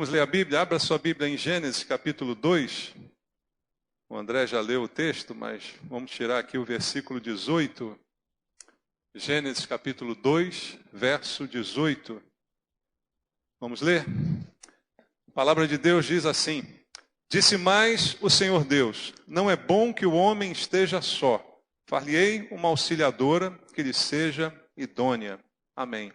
Vamos ler a Bíblia? Abra sua Bíblia em Gênesis capítulo 2. O André já leu o texto, mas vamos tirar aqui o versículo 18. Gênesis capítulo 2, verso 18. Vamos ler? A palavra de Deus diz assim: Disse mais o Senhor Deus: Não é bom que o homem esteja só. Far-lhe-ei uma auxiliadora que lhe seja idônea. Amém.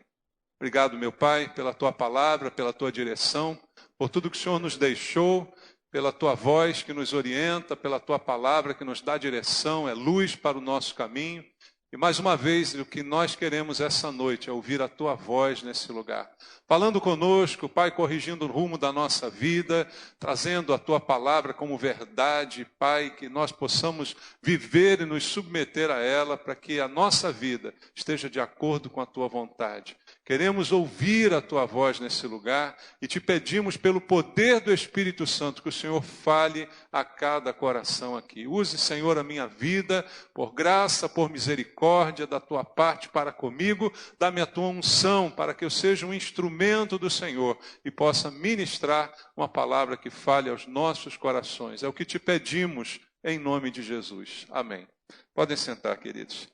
Obrigado, meu Pai, pela Tua palavra, pela Tua direção, por tudo que o Senhor nos deixou, pela Tua voz que nos orienta, pela Tua palavra que nos dá direção, é luz para o nosso caminho. E mais uma vez, o que nós queremos essa noite é ouvir a Tua voz nesse lugar. Falando conosco, Pai, corrigindo o rumo da nossa vida, trazendo a Tua palavra como verdade, Pai, que nós possamos viver e nos submeter a ela, para que a nossa vida esteja de acordo com a Tua vontade. Queremos ouvir a Tua voz nesse lugar e te pedimos pelo poder do Espírito Santo que o Senhor fale a cada coração aqui. Use, Senhor, a minha vida, por graça, por misericórdia da Tua parte para comigo, dá-me a Tua unção para que eu seja um instrumento do Senhor e possa ministrar uma palavra que fale aos nossos corações. É o que te pedimos em nome de Jesus. Amém. Podem sentar, queridos.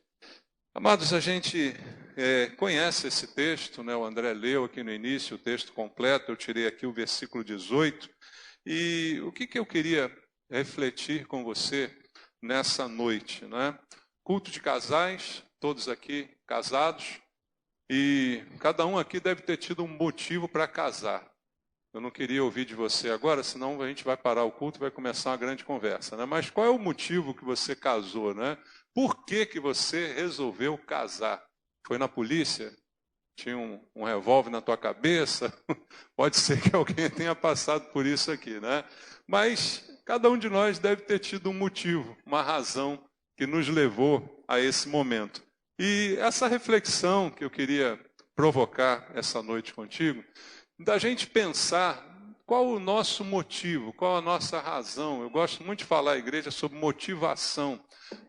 Amados, a gente conhece esse texto, né? O André leu aqui no início o texto completo, eu tirei aqui o versículo 18. E o que eu queria refletir com você nessa noite, né? Culto de casais, todos aqui casados, e cada um aqui deve ter tido um motivo para casar. Eu não queria ouvir de você agora, senão a gente vai parar o culto e vai começar uma grande conversa, né? Mas qual é o motivo que você casou, né? Por que você resolveu casar? Foi na polícia? Tinha um revólver na tua cabeça? Pode ser que alguém tenha passado por isso aqui, né? Mas cada um de nós deve ter tido um motivo, uma razão que nos levou a esse momento. E essa reflexão que eu queria provocar essa noite contigo, da gente pensar qual o nosso motivo, qual a nossa razão. Eu gosto muito de falar à igreja sobre motivação,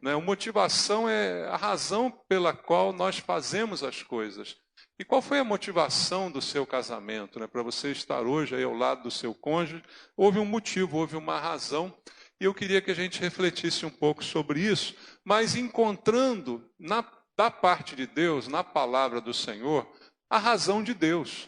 né? A motivação é a razão pela qual nós fazemos as coisas. E qual foi a motivação do seu casamento, né? Para você estar hoje aí ao lado do seu cônjuge, houve um motivo, houve uma razão. E eu queria que a gente refletisse um pouco sobre isso, mas encontrando da parte de Deus, na palavra do Senhor, a razão de Deus.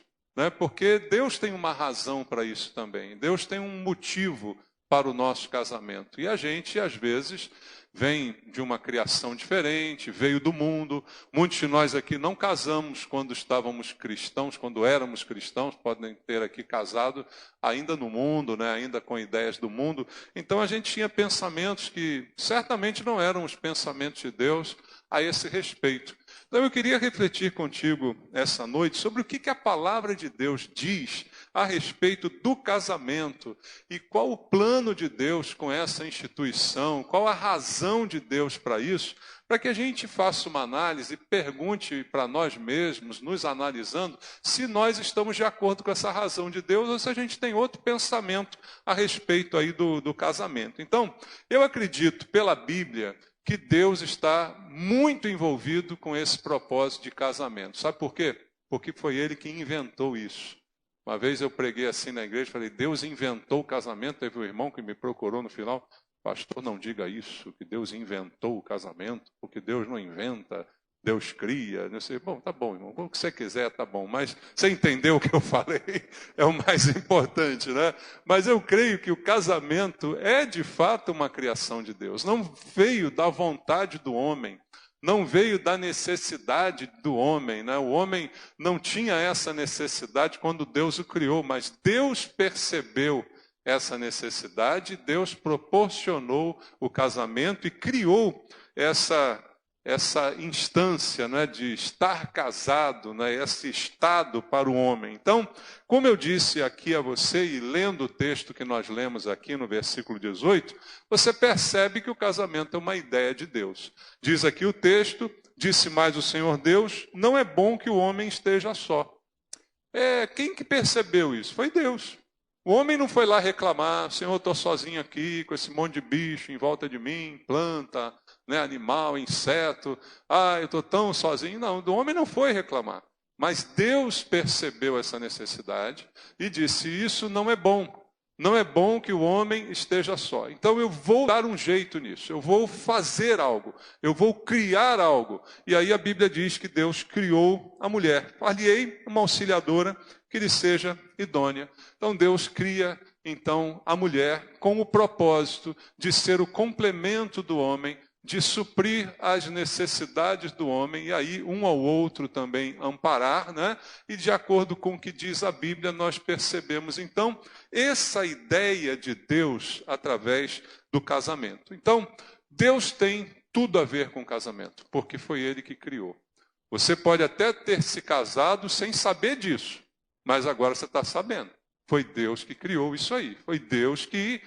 Porque Deus tem uma razão para isso também. Deus tem um motivo para o nosso casamento. E a gente, às vezes, vem de uma criação diferente, veio do mundo. Muitos de nós aqui não casamos quando estávamos cristãos, quando éramos cristãos, podem ter aqui casado ainda no mundo, né? Ainda com ideias do mundo. Então a gente tinha pensamentos que certamente não eram os pensamentos de Deus a esse respeito. Então eu queria refletir contigo essa noite sobre o que a palavra de Deus diz a respeito do casamento e qual o plano de Deus com essa instituição, qual a razão de Deus para isso, para que a gente faça uma análise e pergunte para nós mesmos, nos analisando, se nós estamos de acordo com essa razão de Deus ou se a gente tem outro pensamento a respeito aí do casamento. Então, eu acredito pela Bíblia que Deus está muito envolvido com esse propósito de casamento. Sabe por quê? Porque foi Ele que inventou isso. Uma vez eu preguei assim na igreja, falei, Deus inventou o casamento. Teve um irmão que me procurou no final, pastor, não diga isso, que Deus inventou o casamento, porque Deus não inventa, Deus cria. Eu sei, bom, tá bom, irmão, o que você quiser, tá bom, mas você entendeu o que eu falei? É o mais importante, né? Mas eu creio que o casamento é de fato uma criação de Deus. Não veio da vontade do homem, não veio da necessidade do homem, né? O homem não tinha essa necessidade quando Deus o criou, mas Deus percebeu essa necessidade, Deus proporcionou o casamento e criou essa instância, né, de estar casado, né, esse estado para o homem. Então, como eu disse aqui a você, e lendo o texto que nós lemos aqui no versículo 18, você percebe que o casamento é uma ideia de Deus. Diz aqui o texto, disse mais o Senhor Deus, não é bom que o homem esteja só. Quem que percebeu isso? Foi Deus. O homem não foi lá reclamar, Senhor, eu estou sozinho aqui, com esse monte de bicho em volta de mim, planta, né, animal, inseto, eu estou tão sozinho. Não, o homem não foi reclamar. Mas Deus percebeu essa necessidade e disse: isso não é bom. Não é bom que o homem esteja só. Então eu vou dar um jeito nisso. Eu vou fazer algo. Eu vou criar algo. E aí a Bíblia diz que Deus criou a mulher. Aliei uma auxiliadora que lhe seja idônea. Então Deus cria então a mulher com o propósito de ser o complemento do homem, de suprir as necessidades do homem, e aí um ao outro também amparar, né? E de acordo com o que diz a Bíblia, nós percebemos então essa ideia de Deus através do casamento. Então, Deus tem tudo a ver com o casamento, porque foi Ele que criou. Você pode até ter se casado sem saber disso, mas agora você está sabendo. Foi Deus que criou isso aí, foi Deus que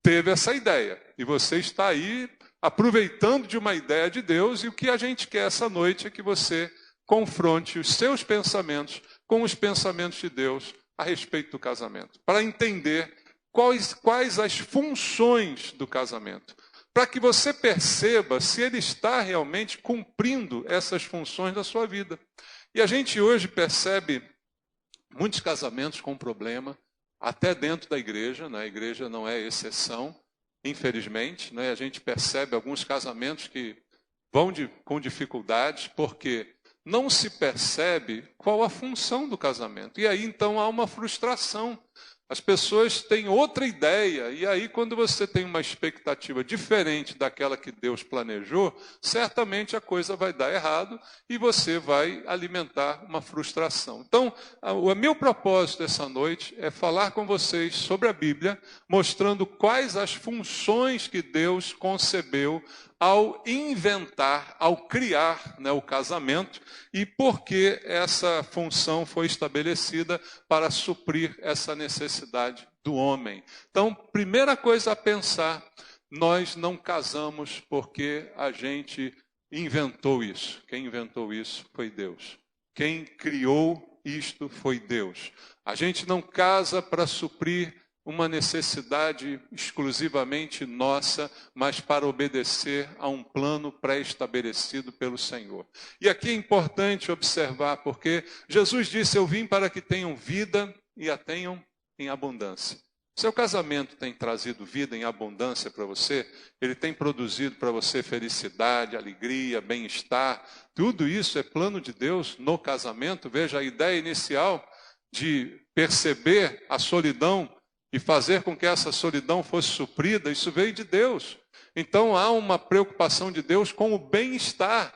teve essa ideia, e você está aí aproveitando de uma ideia de Deus, e o que a gente quer essa noite é que você confronte os seus pensamentos com os pensamentos de Deus a respeito do casamento, para entender quais as funções do casamento, para que você perceba se ele está realmente cumprindo essas funções da sua vida. E a gente hoje percebe muitos casamentos com problema, até dentro da igreja, né? A igreja não é exceção. Infelizmente, né, a gente percebe alguns casamentos que vão com dificuldades porque não se percebe qual a função do casamento. E aí, então, há uma frustração. As pessoas têm outra ideia, e aí quando você tem uma expectativa diferente daquela que Deus planejou, certamente a coisa vai dar errado e você vai alimentar uma frustração. Então, o meu propósito essa noite é falar com vocês sobre a Bíblia, mostrando quais as funções que Deus concebeu ao inventar, ao criar, né, o casamento, e por que essa função foi estabelecida para suprir essa necessidade do homem. Então, primeira coisa a pensar, nós não casamos porque a gente inventou isso. Quem inventou isso foi Deus. Quem criou isto foi Deus. A gente não casa para suprir uma necessidade exclusivamente nossa, mas para obedecer a um plano pré-estabelecido pelo Senhor. E aqui é importante observar, porque Jesus disse: eu vim para que tenham vida e a tenham em abundância. Seu casamento tem trazido vida em abundância para você? Ele tem produzido para você felicidade, alegria, bem-estar? Tudo isso é plano de Deus no casamento. Veja, a ideia inicial de perceber a solidão e fazer com que essa solidão fosse suprida, isso veio de Deus. Então há uma preocupação de Deus com o bem-estar.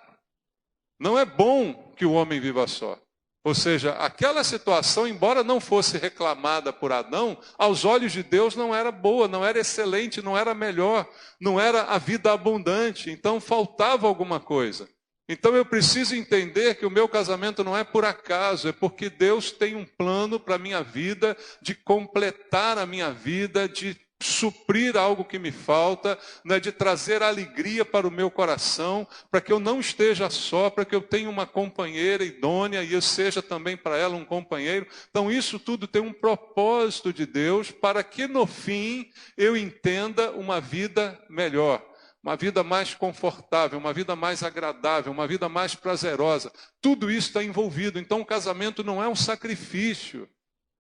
Não é bom que o homem viva só. Ou seja, aquela situação, embora não fosse reclamada por Adão, aos olhos de Deus não era boa, não era excelente, não era melhor, não era a vida abundante. Então faltava alguma coisa. Então eu preciso entender que o meu casamento não é por acaso, é porque Deus tem um plano para a minha vida, de completar a minha vida, de suprir algo que me falta, né, de trazer alegria para o meu coração, para que eu não esteja só, para que eu tenha uma companheira idônea e eu seja também para ela um companheiro. Então isso tudo tem um propósito de Deus para que no fim eu entenda uma vida melhor. Uma vida mais confortável, uma vida mais agradável, uma vida mais prazerosa. Tudo isso está envolvido. Então o casamento não é um sacrifício.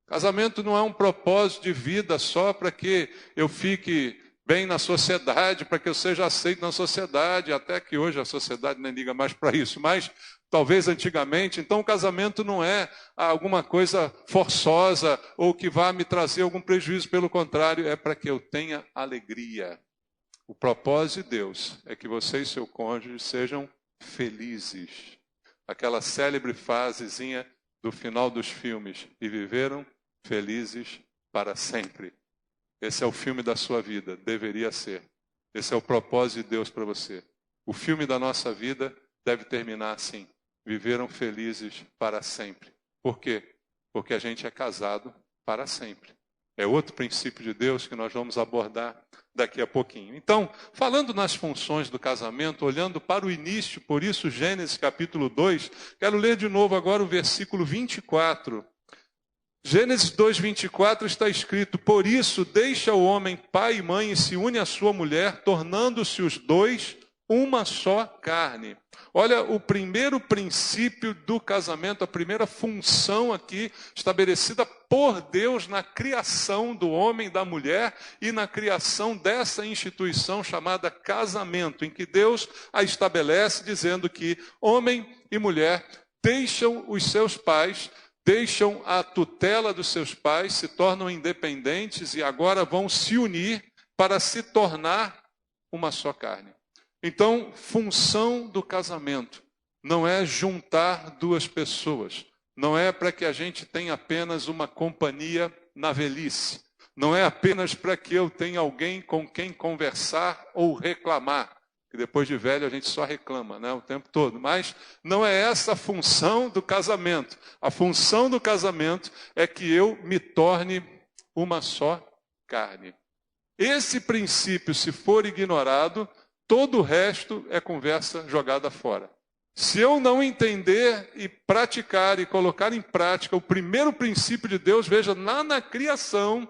Casamento não é um propósito de vida só para que eu fique bem na sociedade, para que eu seja aceito na sociedade, até que hoje a sociedade nem liga mais para isso, mas talvez antigamente. Então o casamento não é alguma coisa forçosa ou que vá me trazer algum prejuízo, pelo contrário, é para que eu tenha alegria. O propósito de Deus é que você e seu cônjuge sejam felizes. Aquela célebre frasezinha do final dos filmes: e viveram felizes para sempre. Esse é o filme da sua vida, deveria ser. Esse é o propósito de Deus para você. O filme da nossa vida deve terminar assim: viveram felizes para sempre. Por quê? Porque a gente é casado para sempre. É outro princípio de Deus que nós vamos abordar daqui a pouquinho. Então, falando nas funções do casamento, olhando para o início, por isso Gênesis capítulo 2, quero ler de novo agora o versículo 24. Gênesis 2, 24 está escrito: por isso deixa o homem pai e mãe e se une à sua mulher, tornando-se os dois uma só carne. Olha, o primeiro princípio do casamento, a primeira função aqui estabelecida por Deus na criação do homem e da mulher e na criação dessa instituição chamada casamento, em que Deus a estabelece dizendo que homem e mulher deixam os seus pais, deixam a tutela dos seus pais, se tornam independentes e agora vão se unir para se tornar uma só carne. Então, função do casamento não é juntar duas pessoas, não é para que a gente tenha apenas uma companhia na velhice, não é apenas para que eu tenha alguém com quem conversar ou reclamar, que depois de velho a gente só reclama, né, o tempo todo, mas não é essa a função do casamento. A função do casamento é que eu me torne uma só carne. Esse princípio, se for ignorado, todo o resto é conversa jogada fora. Se eu não entender e praticar e colocar em prática o primeiro princípio de Deus, veja, lá na criação,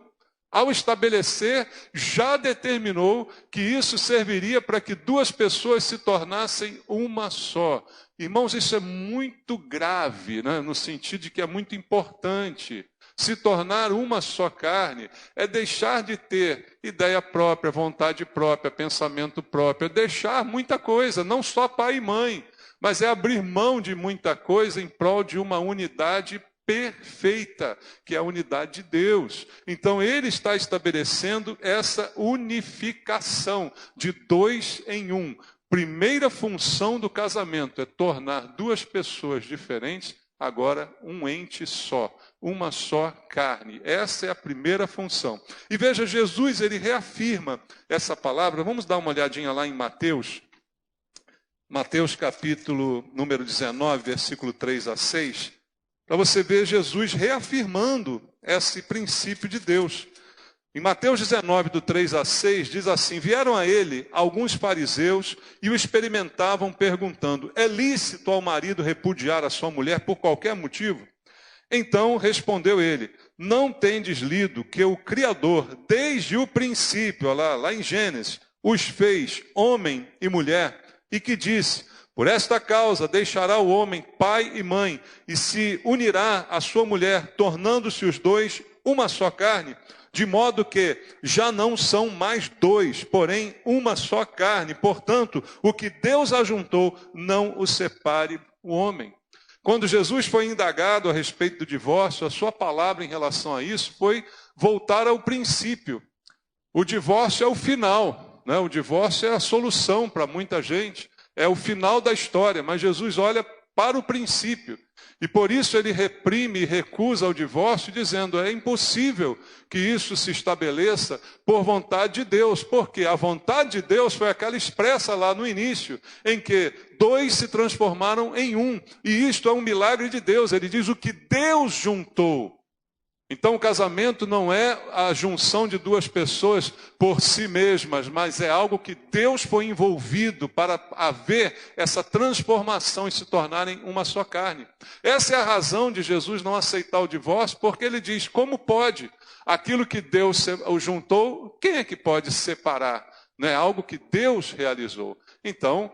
ao estabelecer, já determinou que isso serviria para que duas pessoas se tornassem uma só. Irmãos, isso é muito grave, né? No sentido de que é muito importante. Se tornar uma só carne é deixar de ter ideia própria, vontade própria, pensamento próprio, é deixar muita coisa, não só pai e mãe, mas é abrir mão de muita coisa em prol de uma unidade perfeita, que é a unidade de Deus. Então ele está estabelecendo essa unificação de dois em um. Primeira função do casamento é tornar duas pessoas diferentes agora um ente só, uma só carne. Essa é a primeira função. E veja, Jesus, ele reafirma essa palavra. Vamos dar uma olhadinha lá em Mateus. Mateus capítulo número 19, versículo 3 a 6. Para você ver Jesus reafirmando esse princípio de Deus. Em Mateus 19, do 3 a 6, diz assim: vieram a ele alguns fariseus e o experimentavam perguntando: é lícito ao marido repudiar a sua mulher por qualquer motivo? Então respondeu ele: não tendes lido que o Criador, desde o princípio, lá em Gênesis, os fez homem e mulher, e que disse: por esta causa deixará o homem pai e mãe, e se unirá à sua mulher, tornando-se os dois uma só carne, de modo que já não são mais dois, porém uma só carne. Portanto, o que Deus ajuntou, não o separe o homem. Quando Jesus foi indagado a respeito do divórcio, a sua palavra em relação a isso foi voltar ao princípio. O divórcio é o final, né? O divórcio é a solução para muita gente, é o final da história, mas Jesus olha para o princípio. E por isso ele reprime e recusa o divórcio, dizendo: é impossível que isso se estabeleça por vontade de Deus, porque a vontade de Deus foi aquela expressa lá no início, em que dois se transformaram em um, e isto é um milagre de Deus. Ele diz: o que Deus juntou. Então o casamento não é a junção de duas pessoas por si mesmas, mas é algo que Deus foi envolvido para haver essa transformação e se tornarem uma só carne. Essa é a razão de Jesus não aceitar o divórcio, porque ele diz: como pode? Aquilo que Deus juntou, quem é que pode separar? Não é algo que Deus realizou. Então,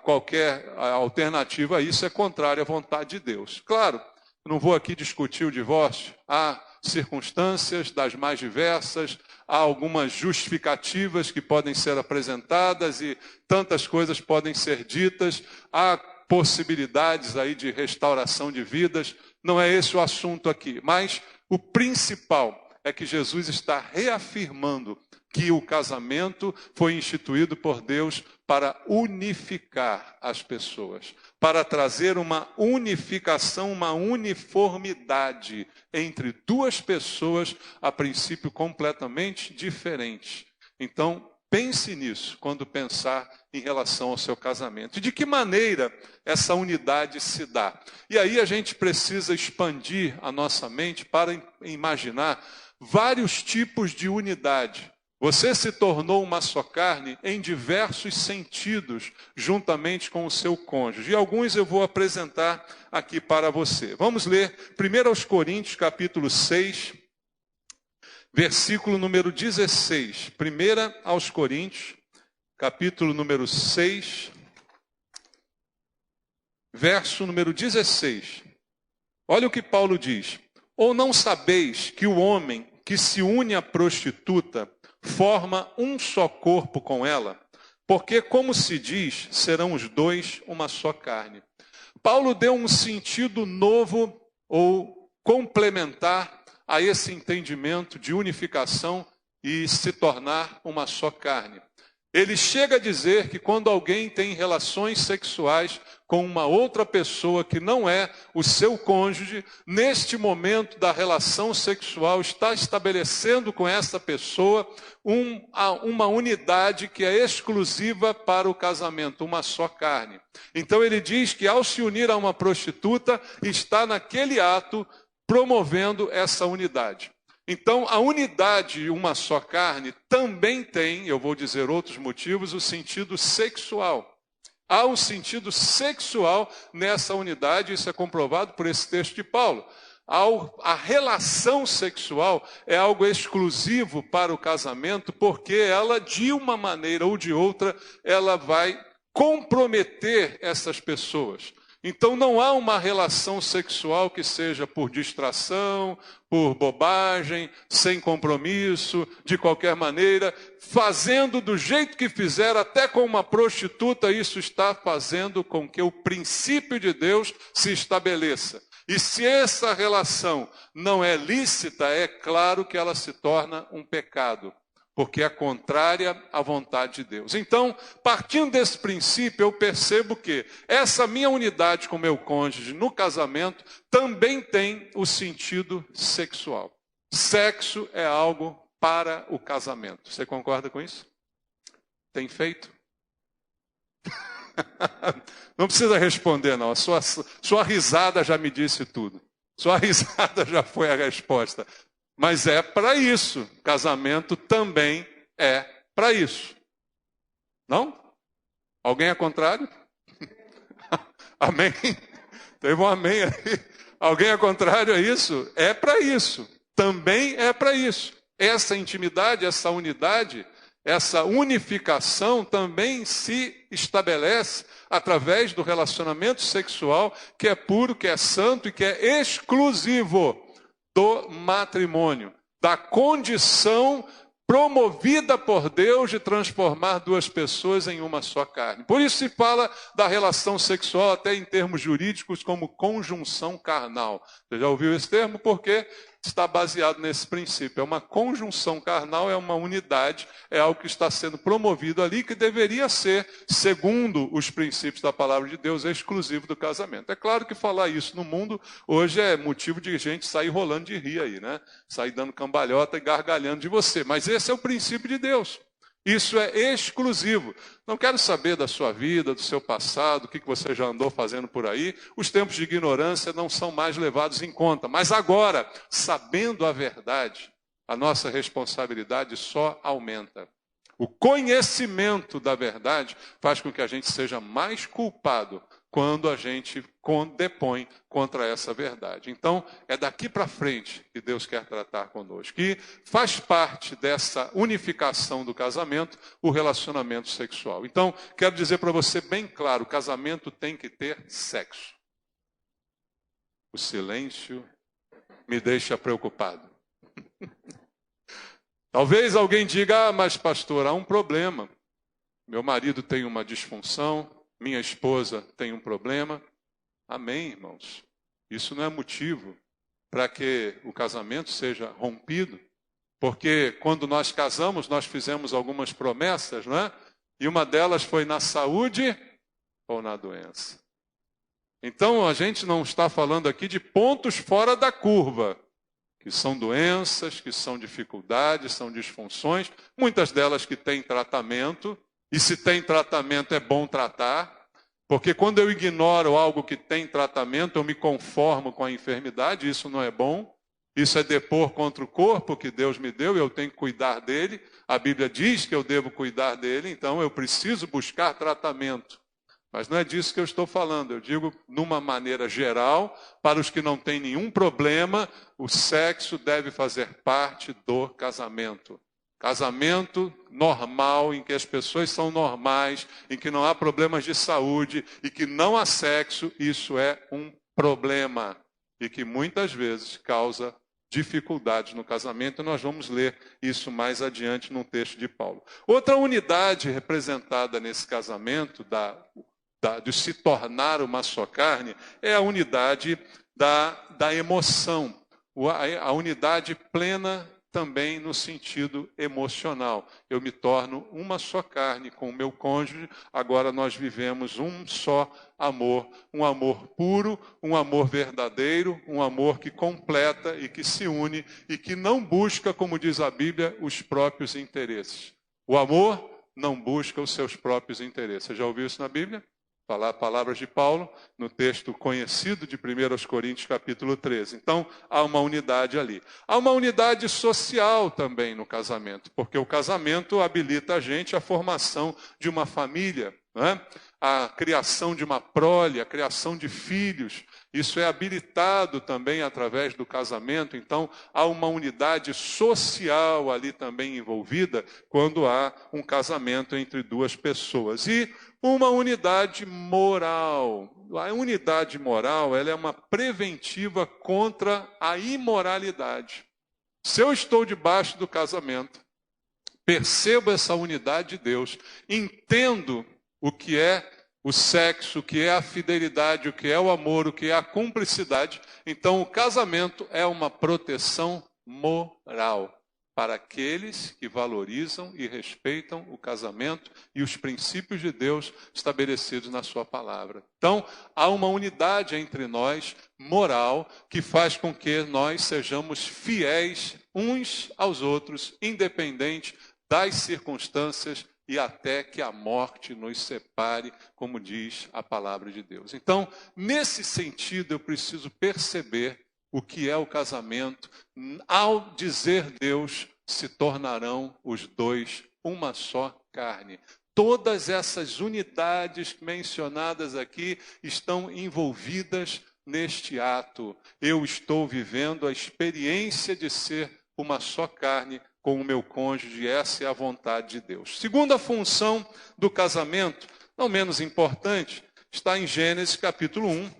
qualquer alternativa a isso é contrária à vontade de Deus. Claro, não vou aqui discutir o divórcio. Há circunstâncias das mais diversas, há algumas justificativas que podem ser apresentadas e tantas coisas podem ser ditas, há possibilidades aí de restauração de vidas. Não é esse o assunto aqui, mas o principal é que Jesus está reafirmando que o casamento foi instituído por Deus para unificar as pessoas, para trazer uma unificação, uma uniformidade entre duas pessoas, a princípio completamente diferentes. Então, pense nisso quando pensar em relação ao seu casamento. E de que maneira essa unidade se dá? E aí a gente precisa expandir a nossa mente para imaginar vários tipos de unidade. Você se tornou uma só carne em diversos sentidos, juntamente com o seu cônjuge. E alguns eu vou apresentar aqui para você. Vamos ler 1 Coríntios, capítulo 6, versículo número 16. 1 Coríntios, capítulo número 6, verso número 16. Olha o que Paulo diz. Ou não sabeis que o homem que se une à prostituta forma um só corpo com ela? Porque, como se diz, serão os dois uma só carne. Paulo deu um sentido novo ou complementar a esse entendimento de unificação e se tornar uma só carne. Ele chega a dizer que quando alguém tem relações sexuais com uma outra pessoa que não é o seu cônjuge, neste momento da relação sexual está estabelecendo com essa pessoa uma unidade que é exclusiva para o casamento, uma só carne. Então ele diz que ao se unir a uma prostituta, está naquele ato promovendo essa unidade. Então, a unidade, uma só carne, também tem, eu vou dizer outros motivos, o sentido sexual. Há um sentido sexual nessa unidade, isso é comprovado por esse texto de Paulo. A relação sexual é algo exclusivo para o casamento, porque ela, de uma maneira ou de outra, ela vai comprometer essas pessoas. Então não há uma relação sexual que seja por distração, por bobagem, sem compromisso, de qualquer maneira, fazendo do jeito que fizer, até com uma prostituta, isso está fazendo com que o princípio de Deus se estabeleça. E se essa relação não é lícita, é claro que ela se torna um pecado, porque é contrária à vontade de Deus. Então, partindo desse princípio, eu percebo que essa minha unidade com meu cônjuge no casamento também tem o sentido sexual. Sexo é algo para o casamento. Você concorda com isso? Tem feito? Não precisa responder, não. A sua risada já me disse tudo. Sua risada já foi a resposta. Mas é para isso. Casamento também é para isso. Não? Alguém é contrário? Amém? Teve um amém aí. Alguém é contrário a isso? É para isso. Também é para isso. Essa intimidade, essa unidade, essa unificação também se estabelece através do relacionamento sexual que é puro, que é santo e que é exclusivo do matrimônio, da condição promovida por Deus de transformar duas pessoas em uma só carne. Por isso se fala da relação sexual até em termos jurídicos como conjunção carnal. Você já ouviu esse termo? Porque está baseado nesse princípio. É uma conjunção carnal, é uma unidade, é algo que está sendo promovido ali, que deveria ser, segundo os princípios da palavra de Deus, exclusivo do casamento. É claro que falar isso no mundo hoje é motivo de gente sair rolando de rir aí, né? Sair dando cambalhota e gargalhando de você. Mas esse é o princípio de Deus. Isso é exclusivo. Não quero saber da sua vida, do seu passado, o que você já andou fazendo por aí. Os tempos de ignorância não são mais levados em conta. Mas agora, sabendo a verdade, a nossa responsabilidade só aumenta. O conhecimento da verdade faz com que a gente seja mais culpado quando a gente depõe contra essa verdade. Então, é daqui para frente que Deus quer tratar conosco. E faz parte dessa unificação do casamento o relacionamento sexual. Então, quero dizer para você bem claro, o casamento tem que ter sexo. O silêncio me deixa preocupado. Talvez alguém diga, mas pastor, há um problema. Meu marido tem uma disfunção, minha esposa tem um problema. Amém, irmãos. Isso não é motivo para que o casamento seja rompido. Porque quando nós casamos, nós fizemos algumas promessas, não é? E uma delas foi na saúde ou na doença. Então, a gente não está falando aqui de pontos fora da curva, que são doenças, que são dificuldades, são disfunções, muitas delas que têm tratamento, e se tem tratamento é bom tratar, porque quando eu ignoro algo que tem tratamento, eu me conformo com a enfermidade, isso não é bom. Isso é depor contra o corpo que Deus me deu, e eu tenho que cuidar dele. A Bíblia diz que eu devo cuidar dele, então eu preciso buscar tratamento. Mas não é disso que eu estou falando, eu digo numa maneira geral, para os que não têm nenhum problema, o sexo deve fazer parte do casamento. Casamento normal, em que as pessoas são normais, em que não há problemas de saúde e que não há sexo, isso é um problema e que muitas vezes causa dificuldades no casamento. Nós vamos ler isso mais adiante num texto de Paulo. Outra unidade representada nesse casamento, de se tornar uma só carne, é a unidade da emoção, a unidade plena também no sentido emocional. Eu me torno uma só carne com o meu cônjuge, agora nós vivemos um só amor, um amor puro, um amor verdadeiro, um amor que completa e que se une e que não busca, como diz a Bíblia, os próprios interesses. O amor não busca os seus próprios interesses. Você já ouviu isso na Bíblia? Palavras de Paulo, no texto conhecido de 1 Coríntios, capítulo 13. Então, há uma unidade ali. Há uma unidade social também no casamento, porque o casamento habilita a gente à formação de uma família, né? A criação de uma prole, a criação de filhos. Isso é habilitado também através do casamento. Então, há uma unidade social ali também envolvida quando há um casamento entre duas pessoas. E uma unidade moral. A unidade moral, ela é uma preventiva contra a imoralidade. Se eu estou debaixo do casamento, percebo essa unidade de Deus, entendo o que é o sexo, o que é a fidelidade, o que é o amor, o que é a cumplicidade, então o casamento é uma proteção moral para aqueles que valorizam e respeitam o casamento e os princípios de Deus estabelecidos na sua palavra. Então, há uma unidade entre nós, moral, que faz com que nós sejamos fiéis uns aos outros, independente das circunstâncias e até que a morte nos separe, como diz a palavra de Deus. Então, nesse sentido, eu preciso perceber o que é o casamento. Ao dizer Deus, se tornarão os dois uma só carne. Todas essas unidades mencionadas aqui estão envolvidas neste ato. Eu estou vivendo a experiência de ser uma só carne com o meu cônjuge, essa é a vontade de Deus. Segunda função do casamento, não menos importante, está em Gênesis capítulo 1,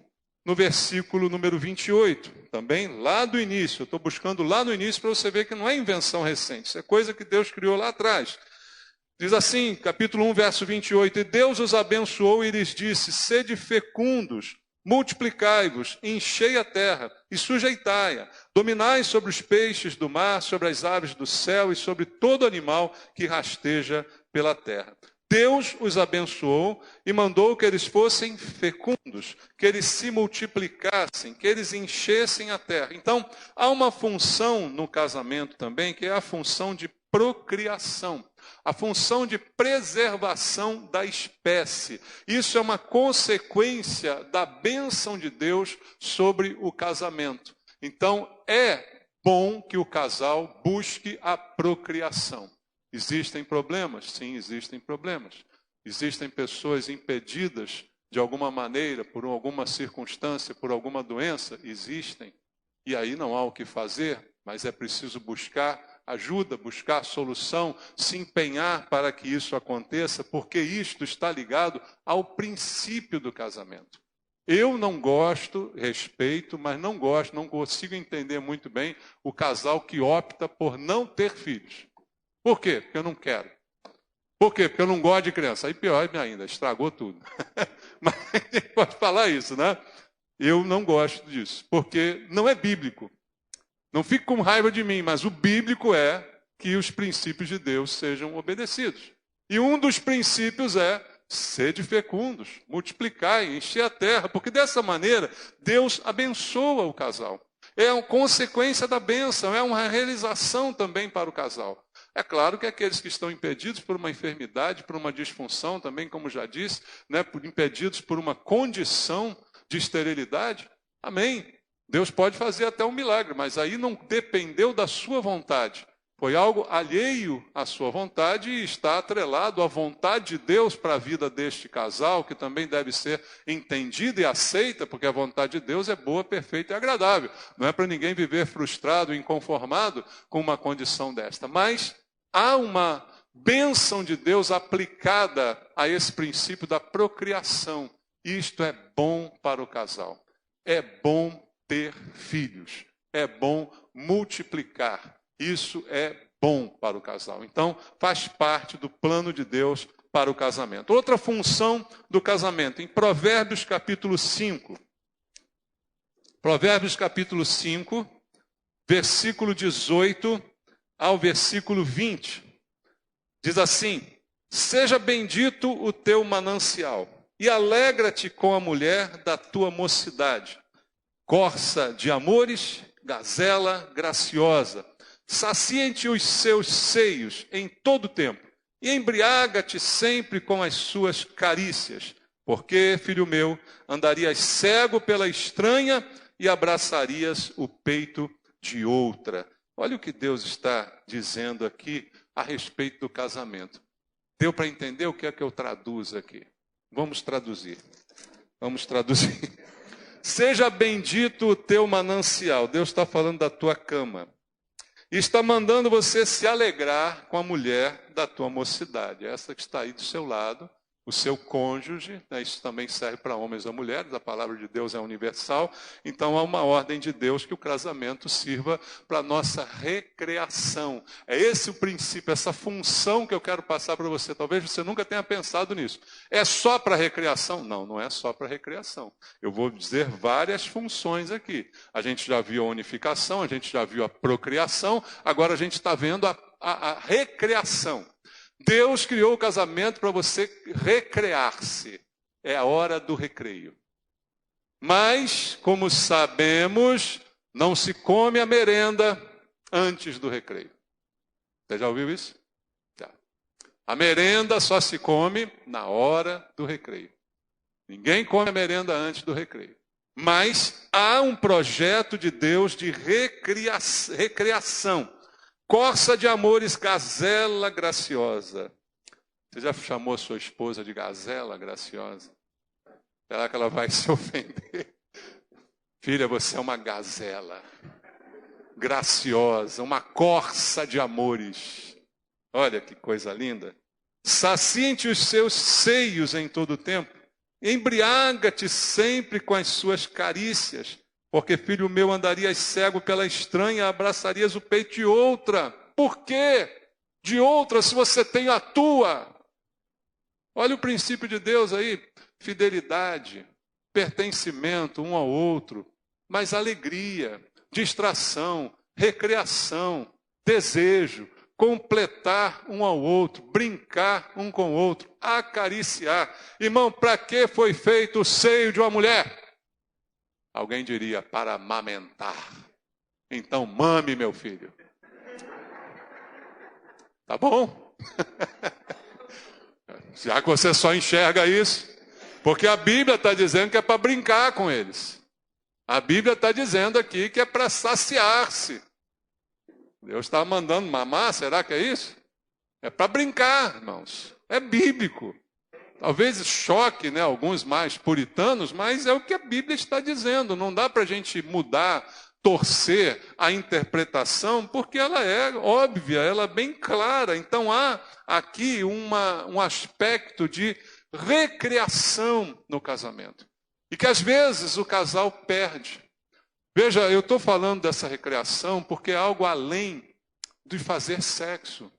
no versículo número 28, também lá do início. Eu estou buscando lá no início para você ver que não é invenção recente, isso é coisa que Deus criou lá atrás. Diz assim, capítulo 1, verso 28, e Deus os abençoou e lhes disse, sede fecundos, multiplicai-vos, enchei a terra e sujeitai-a, dominai sobre os peixes do mar, sobre as aves do céu e sobre todo animal que rasteja pela terra. Deus os abençoou e mandou que eles fossem fecundos, que eles se multiplicassem, que eles enchessem a terra. Então, há uma função no casamento também, que é a função de procriação, a função de preservação da espécie. Isso é uma consequência da bênção de Deus sobre o casamento. Então, é bom que o casal busque a procriação. Existem problemas? Sim, existem problemas. Existem pessoas impedidas de alguma maneira, por alguma circunstância, por alguma doença? Existem. E aí não há o que fazer, mas é preciso buscar ajuda, buscar solução, se empenhar para que isso aconteça, porque isto está ligado ao princípio do casamento. Eu não gosto, respeito, mas não gosto, não consigo entender muito bem o casal que opta por não ter filhos. Por quê? Porque eu não quero. Por quê? Porque eu não gosto de criança. Aí pior ainda, estragou tudo. Mas pode falar isso, né? Eu não gosto disso, porque não é bíblico. Não fique com raiva de mim, mas o bíblico é que os princípios de Deus sejam obedecidos. E um dos princípios é sede fecundos, multiplicai, encher a terra, porque dessa maneira Deus abençoa o casal. É uma consequência da bênção, é uma realização também para o casal. É claro que aqueles que estão impedidos por uma enfermidade, por uma disfunção, também como já disse, né, impedidos por uma condição de esterilidade, amém. Deus pode fazer até um milagre, mas aí não dependeu da sua vontade. Foi algo alheio à sua vontade e está atrelado à vontade de Deus para a vida deste casal, que também deve ser entendida e aceita, porque a vontade de Deus é boa, perfeita e agradável. Não é para ninguém viver frustrado, inconformado com uma condição desta. Mas há uma bênção de Deus aplicada a esse princípio da procriação. Isto é bom para o casal. É bom ter filhos. É bom multiplicar. Isso é bom para o casal. Então, faz parte do plano de Deus para o casamento. Outra função do casamento, em Provérbios capítulo 5. Provérbios capítulo 5, versículo 18 ao versículo 20. Diz assim: seja bendito o teu manancial, e alegra-te com a mulher da tua mocidade. Corça de amores, gazela graciosa, sacia-te os seus seios em todo o tempo, e embriaga-te sempre com as suas carícias. Porque, filho meu, andarias cego pela estranha e abraçarias o peito de outra. Olha o que Deus está dizendo aqui a respeito do casamento. Deu para entender o que é que eu traduzo aqui? Vamos traduzir. Seja bendito o teu manancial. Deus está falando da tua cama. E está mandando você se alegrar com a mulher da tua mocidade. Essa que está aí do seu lado, o seu cônjuge, né? Isso também serve para homens ou mulheres, a palavra de Deus é universal. Então há uma ordem de Deus que o casamento sirva para a nossa recreação. É esse o princípio, essa função que eu quero passar para você. Talvez você nunca tenha pensado nisso. É só para recreação? Não, não é só para recreação. Eu vou dizer várias funções aqui. A gente já viu a unificação, a gente já viu a procriação, agora a gente está vendo a recreação. Deus criou o casamento para você recrear-se. É a hora do recreio. Mas, como sabemos, não se come a merenda antes do recreio. Você já ouviu isso? Já. A merenda só se come na hora do recreio. Ninguém come a merenda antes do recreio. Mas há um projeto de Deus de recreação. Corça de amores, gazela graciosa. Você já chamou a sua esposa de gazela graciosa? Será que ela vai se ofender? Filha, você é uma gazela graciosa, uma corça de amores. Olha que coisa linda. Sacia-te os seus seios em todo o tempo. Embriaga-te sempre com as suas carícias. Porque, filho meu, andarias cego pela estranha, abraçarias o peito de outra. Por quê? De outra, se você tem a tua. Olha o princípio de Deus aí. Fidelidade, pertencimento um ao outro, mas alegria, distração, recreação, desejo, completar um ao outro, brincar um com o outro, acariciar. Irmão, para que foi feito o seio de uma mulher? Alguém diria, para amamentar. Então mame, meu filho. Tá bom? Já que você só enxerga isso, porque a Bíblia está dizendo que é para brincar com eles. A Bíblia está dizendo aqui que é para saciar-se. Deus está mandando mamar, será que é isso? É para brincar, irmãos. É bíblico. Talvez choque, né, alguns mais puritanos, mas é o que a Bíblia está dizendo. Não dá para a gente mudar, torcer a interpretação, porque ela é óbvia, ela é bem clara. Então há aqui um aspecto de recreação no casamento. E que às vezes o casal perde. Veja, eu estou falando dessa recreação porque é algo além de fazer sexo.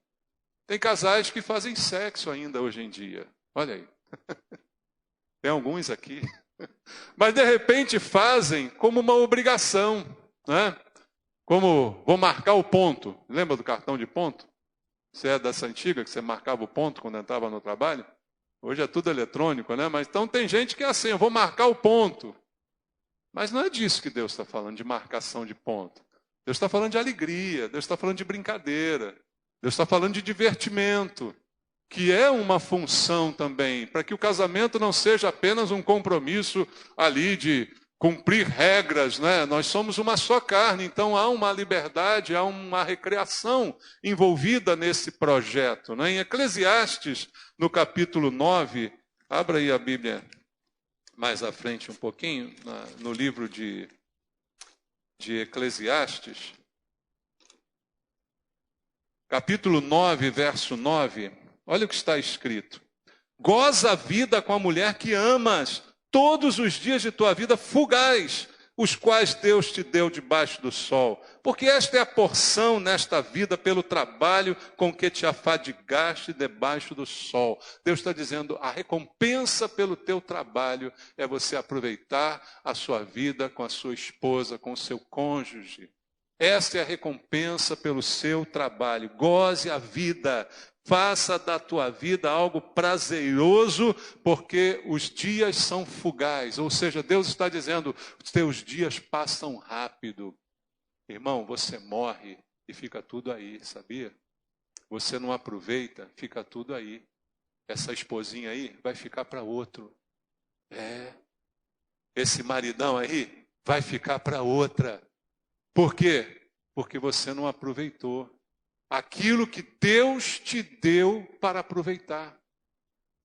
Tem casais que fazem sexo ainda hoje em dia. Olha aí. Tem alguns aqui. Mas de repente fazem como uma obrigação, né? Como vou marcar o ponto. Lembra do cartão de ponto? Você é dessa antiga que você marcava o ponto quando entrava no trabalho? Hoje é tudo eletrônico, né? Mas então tem gente que é assim, eu vou marcar o ponto. Mas não é disso que Deus está falando, de marcação de ponto. Deus está falando de alegria, Deus está falando de brincadeira, Deus está falando de divertimento, que é uma função também, para que o casamento não seja apenas um compromisso ali de cumprir regras, né? Nós somos uma só carne, então há uma liberdade, há uma recreação envolvida nesse projeto, né? Em Eclesiastes, no capítulo 9, abra aí a Bíblia mais à frente um pouquinho, no livro de Eclesiastes. capítulo 9, verso 9, olha o que está escrito. Goza a vida com a mulher que amas, todos os dias de tua vida fugaz, os quais Deus te deu debaixo do sol. Porque esta é a porção nesta vida pelo trabalho com que te afadigaste debaixo do sol. Deus está dizendo, a recompensa pelo teu trabalho é você aproveitar a sua vida com a sua esposa, com o seu cônjuge. Esta é a recompensa pelo seu trabalho. Goze a vida. Faça da tua vida algo prazeroso, porque os dias são fugazes. Ou seja, Deus está dizendo, os teus dias passam rápido. Irmão, você morre e fica tudo aí, sabia? Você não aproveita, fica tudo aí. Essa esposinha aí vai ficar para outro. Esse maridão aí vai ficar para outra. Por quê? Porque você não aproveitou aquilo que Deus te deu para aproveitar.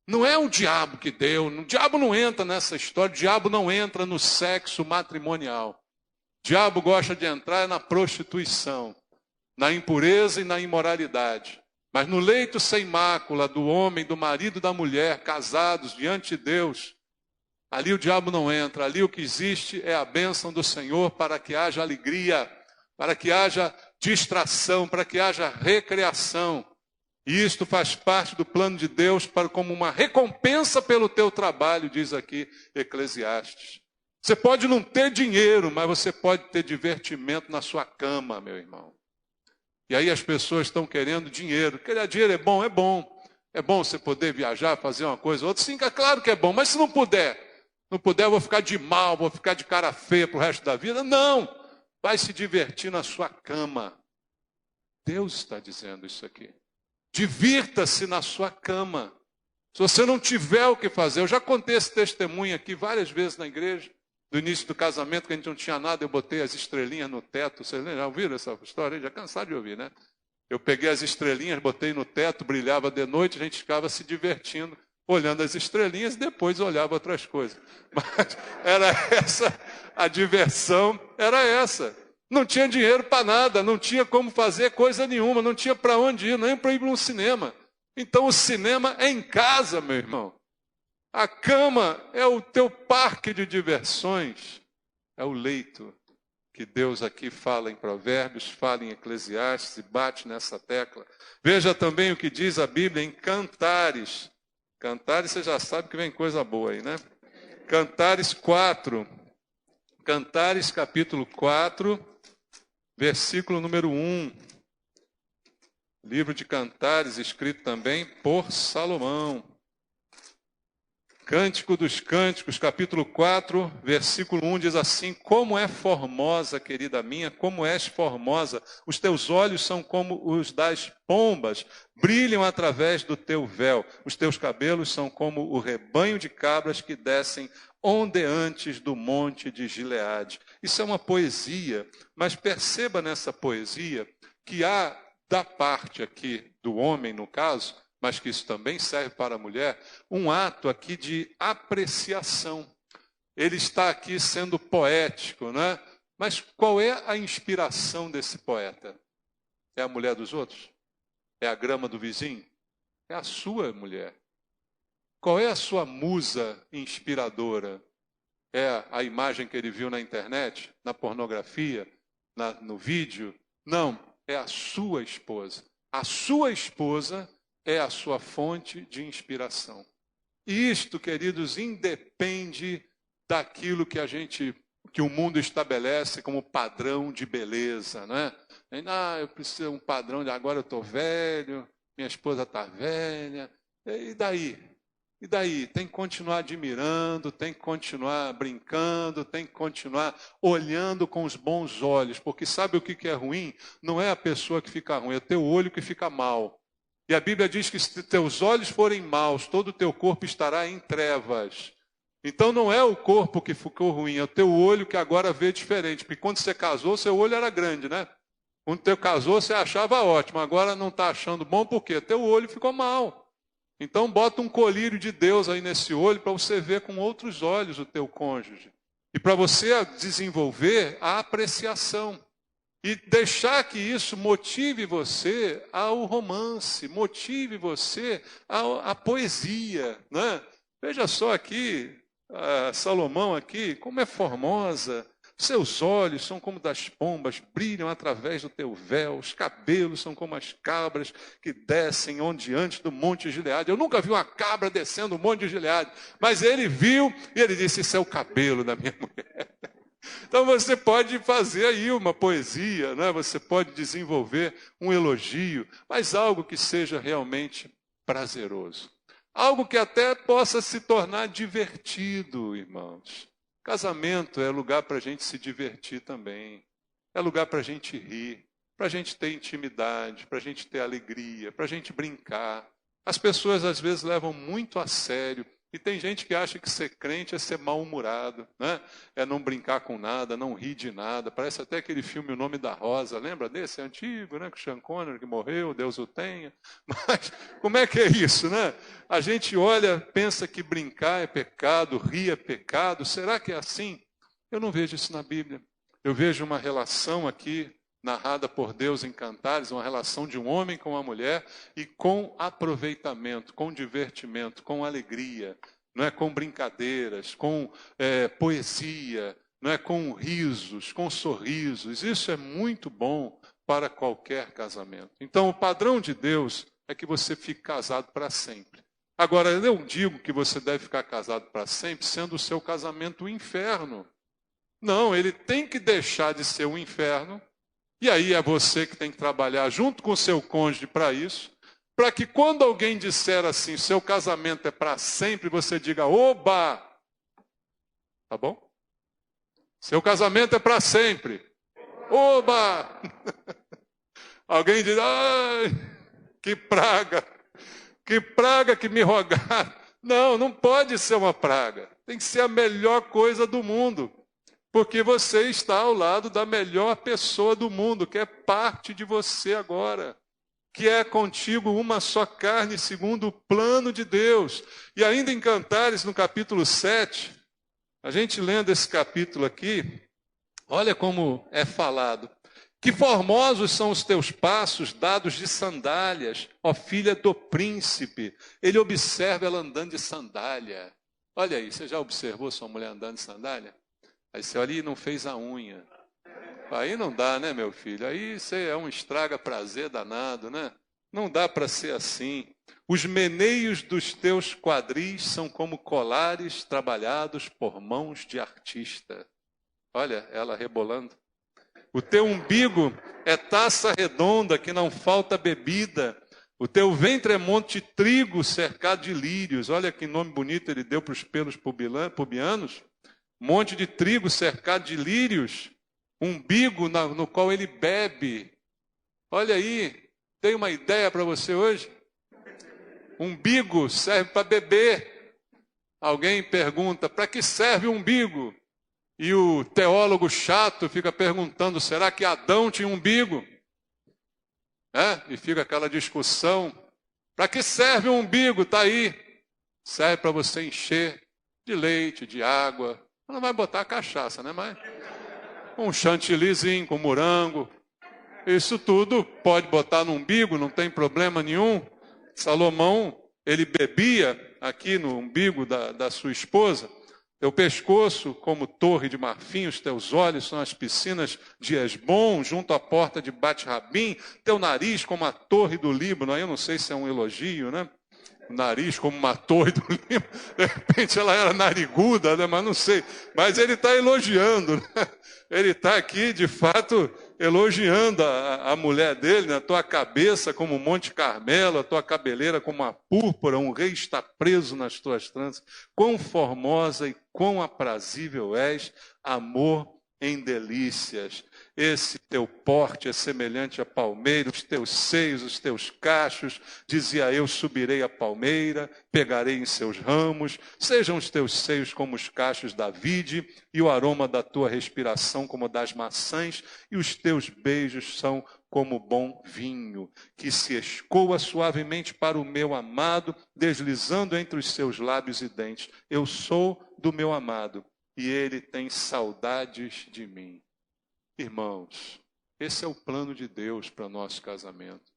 Não é o diabo que deu, o diabo não entra nessa história, o diabo não entra no sexo matrimonial. O diabo gosta de entrar na prostituição, na impureza e na imoralidade. Mas no leito sem mácula do homem, do marido e da mulher, casados diante de Deus, ali o diabo não entra, ali o que existe é a bênção do Senhor para que haja alegria, para que haja distração, para que haja recreação. E isto faz parte do plano de Deus como uma recompensa pelo teu trabalho, diz aqui Eclesiastes. Você pode não ter dinheiro, mas você pode ter divertimento na sua cama, meu irmão. E aí as pessoas estão querendo dinheiro. Querer dinheiro é bom, é bom. É bom você poder viajar, fazer uma coisa ou outra. Sim, é claro que é bom, mas se não puder, eu vou ficar de mal, vou ficar de cara feia para o resto da vida. Não! Vai se divertir na sua cama. Deus está dizendo isso aqui. Divirta-se na sua cama. Se você não tiver o que fazer, eu já contei esse testemunho aqui várias vezes na igreja, do início do casamento, que a gente não tinha nada, eu botei as estrelinhas no teto. Vocês já ouviram essa história? Já cansaram de ouvir, né? Eu peguei as estrelinhas, botei no teto, brilhava de noite, a gente ficava se divertindo, olhando as estrelinhas e depois olhava outras coisas. Mas era essa, a diversão era essa. Não tinha dinheiro para nada, não tinha como fazer coisa nenhuma, não tinha para onde ir, nem para ir para um cinema. Então o cinema é em casa, meu irmão. A cama é o teu parque de diversões, é o leito que Deus aqui fala em Provérbios, fala em Eclesiastes e bate nessa tecla. Veja também o que diz a Bíblia em Cantares. Cantares, você já sabe que vem coisa boa aí, né? Cantares 4. Cantares capítulo 4, versículo número 1. Livro de Cantares, escrito também por Salomão. Cântico dos Cânticos, capítulo 4, versículo 1, diz assim: como é formosa, querida minha, como és formosa, os teus olhos são como os das pombas, brilham através do teu véu, os teus cabelos são como o rebanho de cabras que descem ondeantes do monte de Gileade. Isso é uma poesia, mas perceba nessa poesia que há, da parte aqui do homem, no caso, mas que isso também serve para a mulher, um ato aqui de apreciação. Ele está aqui sendo poético, né? Mas qual é a inspiração desse poeta? É a mulher dos outros? É a grama do vizinho? É a sua mulher. Qual é a sua musa inspiradora? É a imagem que ele viu na internet, na pornografia, no vídeo? Não, é a sua esposa. A sua esposa é a sua fonte de inspiração. E isto, queridos, independe daquilo que o mundo estabelece como padrão de beleza, né? Eu preciso de um padrão de agora eu estou velho, minha esposa está velha, e daí? E daí? Tem que continuar admirando, tem que continuar brincando, tem que continuar olhando com os bons olhos, porque sabe o que é ruim? Não é a pessoa que fica ruim, é o teu olho que fica mal. E a Bíblia diz que se teus olhos forem maus, todo o teu corpo estará em trevas. Então não é o corpo que ficou ruim, é o teu olho que agora vê diferente. Porque quando você casou, seu olho era grande, né? Quando você casou, você achava ótimo. Agora não está achando bom, por quê? Teu olho ficou mal. Então bota um colírio de Deus aí nesse olho para você ver com outros olhos o teu cônjuge. E para você desenvolver a apreciação. E deixar que isso motive você ao romance, motive você à poesia, né? Veja só aqui, Salomão aqui, como é formosa. Seus olhos são como das pombas, brilham através do teu véu. Os cabelos são como as cabras que descem diante do Monte Gileade. Eu nunca vi uma cabra descendo o Monte Gileade, mas ele viu e ele disse, isso é o cabelo da minha mulher. Então você pode fazer aí uma poesia, né? Você pode desenvolver um elogio, mas algo que seja realmente prazeroso. Algo que até possa se tornar divertido, irmãos. Casamento é lugar para a gente se divertir também. É lugar para a gente rir, para a gente ter intimidade, para a gente ter alegria, para a gente brincar. As pessoas às vezes levam muito a sério. E tem gente que acha que ser crente é ser mal-humorado, né? É não brincar com nada, não rir de nada. Parece até aquele filme O Nome da Rosa, lembra desse? É antigo, né? Com o Sean Connery, que morreu, Deus o tenha. Mas como é que é isso, né? A gente olha, pensa que brincar é pecado, rir é pecado. Será que é assim? Eu não vejo isso na Bíblia. Eu vejo uma relação aqui narrada por Deus em Cantares, uma relação de um homem com uma mulher e com aproveitamento, com divertimento, com alegria, não é, com brincadeiras, com poesia, não é, com risos, com sorrisos. Isso é muito bom para qualquer casamento. Então, o padrão de Deus é que você fique casado para sempre. Agora, eu não digo que você deve ficar casado para sempre, sendo o seu casamento um inferno. Não, ele tem que deixar de ser um inferno. E aí é você que tem que trabalhar junto com o seu cônjuge para isso, para que quando alguém disser assim, seu casamento é para sempre, você diga, oba! Tá bom? Seu casamento é para sempre. Oba! Alguém diz, ai, que praga que me rogaram. Não, não pode ser uma praga. Tem que ser a melhor coisa do mundo. Porque você está ao lado da melhor pessoa do mundo, que é parte de você agora, que é contigo uma só carne, segundo o plano de Deus. E ainda em Cantares, no capítulo 7, a gente lendo esse capítulo aqui, olha como é falado. Que formosos são os teus passos, dados de sandálias, ó filha do príncipe. Ele observa ela andando de sandália. Olha aí, você já observou sua mulher andando de sandália? Aí você olha e não fez a unha. Aí não dá, né, meu filho? Aí você é um estraga-prazer danado, né? Não dá para ser assim. Os meneios dos teus quadris são como colares trabalhados por mãos de artista. Olha, ela rebolando. O teu umbigo é taça redonda que não falta bebida. O teu ventre é monte de trigo cercado de lírios. Olha que nome bonito ele deu para os pelos pubianos. Monte de trigo cercado de lírios, umbigo no qual ele bebe. Olha aí, tem uma ideia para você hoje? Umbigo serve para beber. Alguém pergunta, para que serve o umbigo? E o teólogo chato fica perguntando, será que Adão tinha umbigo? E fica aquela discussão. Para que serve o umbigo? Está aí. Serve para você encher de leite, de água. Não vai botar cachaça, né? Mas um chantillyzinho com morango. Isso tudo pode botar no umbigo, não tem problema nenhum. Salomão, ele bebia aqui no umbigo da sua esposa. Teu pescoço como torre de marfim, os teus olhos são as piscinas de Esbom, junto à porta de Bet-Rabim. Teu nariz como a torre do Líbano. Aí eu não sei se é um elogio, né? O nariz como uma torre do Líbano. De repente ela era nariguda, né? Mas não sei. Mas ele está elogiando, né? Ele está aqui, de fato, elogiando a mulher dele, né? A tua cabeça como o Monte Carmelo, a tua cabeleira como a púrpura, um rei está preso nas tuas tranças. Quão formosa e quão aprazível és, amor em delícias. Esse teu porte é semelhante a palmeira, os teus seios, os teus cachos. Dizia eu, subirei a palmeira, pegarei em seus ramos. Sejam os teus seios como os cachos da vide, e o aroma da tua respiração como das maçãs, e os teus beijos são como bom vinho, que se escoa suavemente para o meu amado, deslizando entre os seus lábios e dentes. Eu sou do meu amado, e ele tem saudades de mim. Irmãos, Esse é o plano de Deus para o nosso casamento.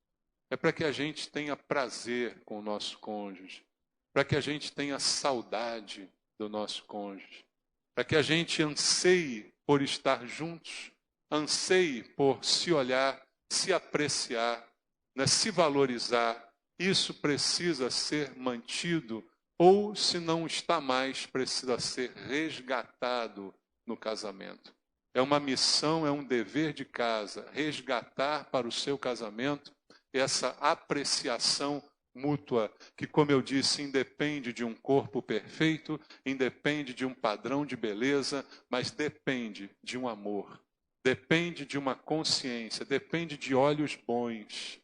É para que a gente tenha prazer com o nosso cônjuge, para que a gente tenha saudade do nosso cônjuge, para que a gente anseie por estar juntos, anseie por se olhar, se apreciar, né, se valorizar. Isso precisa ser mantido, ou se não está mais, precisa ser resgatado no casamento. É uma missão, é um dever de casa, resgatar para o seu casamento essa apreciação mútua, que, como eu disse, independe de um corpo perfeito, independe de um padrão de beleza, mas depende de um amor, depende de uma consciência, depende de olhos bons.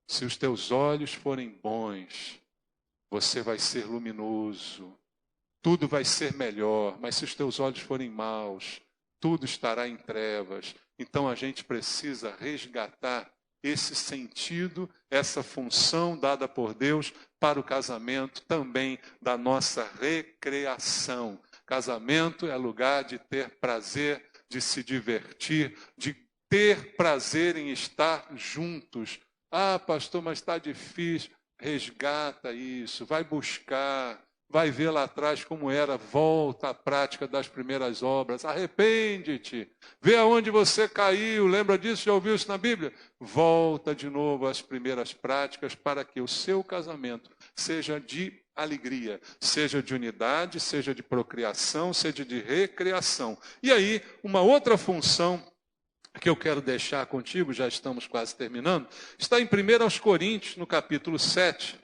Se os teus olhos forem bons, você vai ser luminoso, tudo vai ser melhor, mas se os teus olhos forem maus, tudo estará em trevas. Então a gente precisa resgatar esse sentido, essa função dada por Deus para o casamento, também da nossa recreação. Casamento é lugar de ter prazer, de se divertir, de ter prazer em estar juntos. Ah, pastor, mas está difícil. Resgata isso, vai buscar, vai ver lá atrás como era, volta à prática das primeiras obras, arrepende-te, vê aonde você caiu, lembra disso, já ouviu isso na Bíblia? Volta de novo às primeiras práticas para que o seu casamento seja de alegria, seja de unidade, seja de procriação, seja de recreação. E aí, uma outra função que eu quero deixar contigo, já estamos quase terminando, está em 1 Coríntios, no capítulo 7.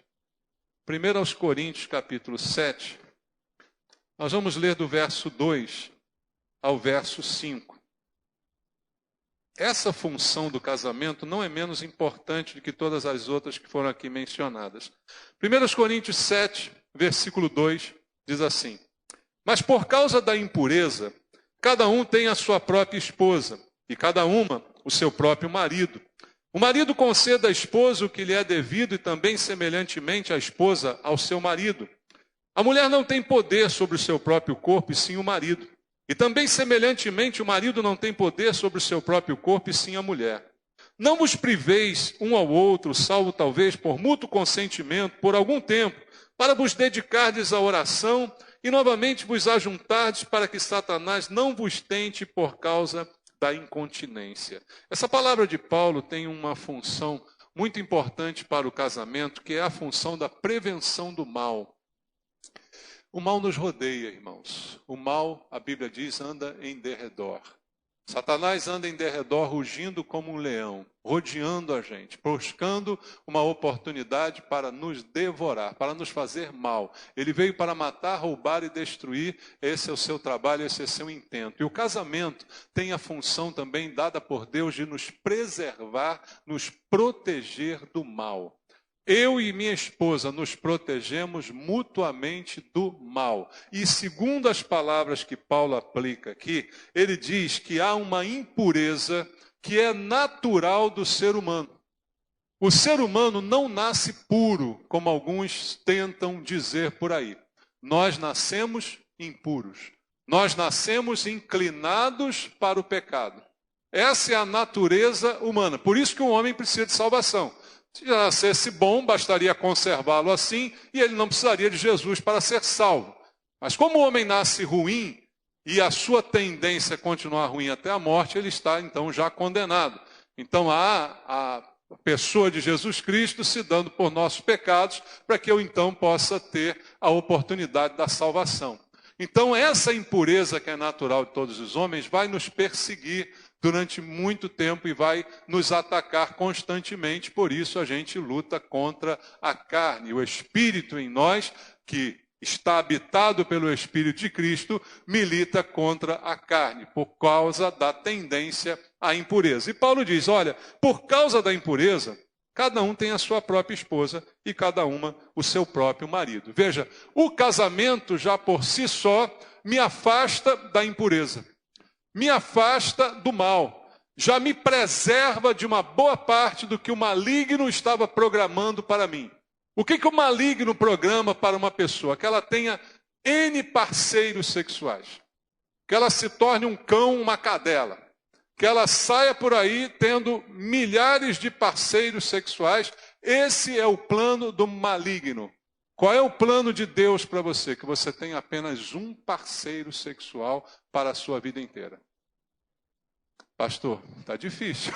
1 Coríntios, capítulo 7. Nós vamos ler do verso 2 ao verso 5. Essa função do casamento não é menos importante do que todas as outras que foram aqui mencionadas. 1 Coríntios 7, versículo 2, diz assim: Mas por causa da impureza, cada um tem a sua própria esposa, e cada uma o seu próprio marido. O marido conceda à esposa o que lhe é devido e também semelhantemente a esposa ao seu marido. A mulher não tem poder sobre o seu próprio corpo e sim o marido. E também semelhantemente o marido não tem poder sobre o seu próprio corpo e sim a mulher. Não vos priveis um ao outro, salvo talvez por mútuo consentimento, por algum tempo, para vos dedicardes à oração e novamente vos ajuntardes para que Satanás não vos tente por causa da incontinência. Essa palavra de Paulo tem uma função muito importante para o casamento, que é a função da prevenção do mal. O mal nos rodeia, irmãos. O mal, a Bíblia diz, anda em derredor. Satanás anda em derredor, rugindo como um leão, rodeando a gente, buscando uma oportunidade para nos devorar, para nos fazer mal. Ele veio para matar, roubar e destruir. Esse é o seu trabalho, esse é o seu intento. E o casamento tem a função também dada por Deus de nos preservar, nos proteger do mal. Eu e minha esposa nos protegemos mutuamente do mal. E segundo as palavras que Paulo aplica aqui, ele diz que há uma impureza que é natural do ser humano. O ser humano não nasce puro, como alguns tentam dizer por aí. Nós nascemos impuros. Nós nascemos inclinados para o pecado. Essa é a natureza humana. Por isso que o homem precisa de salvação. Se já nascesse bom, bastaria conservá-lo assim e ele não precisaria de Jesus para ser salvo. Mas como o homem nasce ruim e a sua tendência é continuar ruim até a morte, ele está então já condenado. Então há a pessoa de Jesus Cristo se dando por nossos pecados para que eu então possa ter a oportunidade da salvação. Então essa impureza que é natural de todos os homens vai nos perseguir durante muito tempo e vai nos atacar constantemente. Por isso a gente luta contra a carne. O Espírito em nós, que está habitado pelo Espírito de Cristo, milita contra a carne, por causa da tendência à impureza. E Paulo diz, olha, por causa da impureza, cada um tem a sua própria esposa e cada uma o seu próprio marido. Veja, o casamento já por si só me afasta da impureza. Me afasta do mal, já me preserva de uma boa parte do que o maligno estava programando para mim. O que o maligno programa para uma pessoa? Que ela tenha N parceiros sexuais, que ela se torne um cão, uma cadela, que ela saia por aí tendo milhares de parceiros sexuais. Esse é o plano do maligno. Qual é o plano de Deus para você? Que você tenha apenas um parceiro sexual para a sua vida inteira. Pastor, está difícil.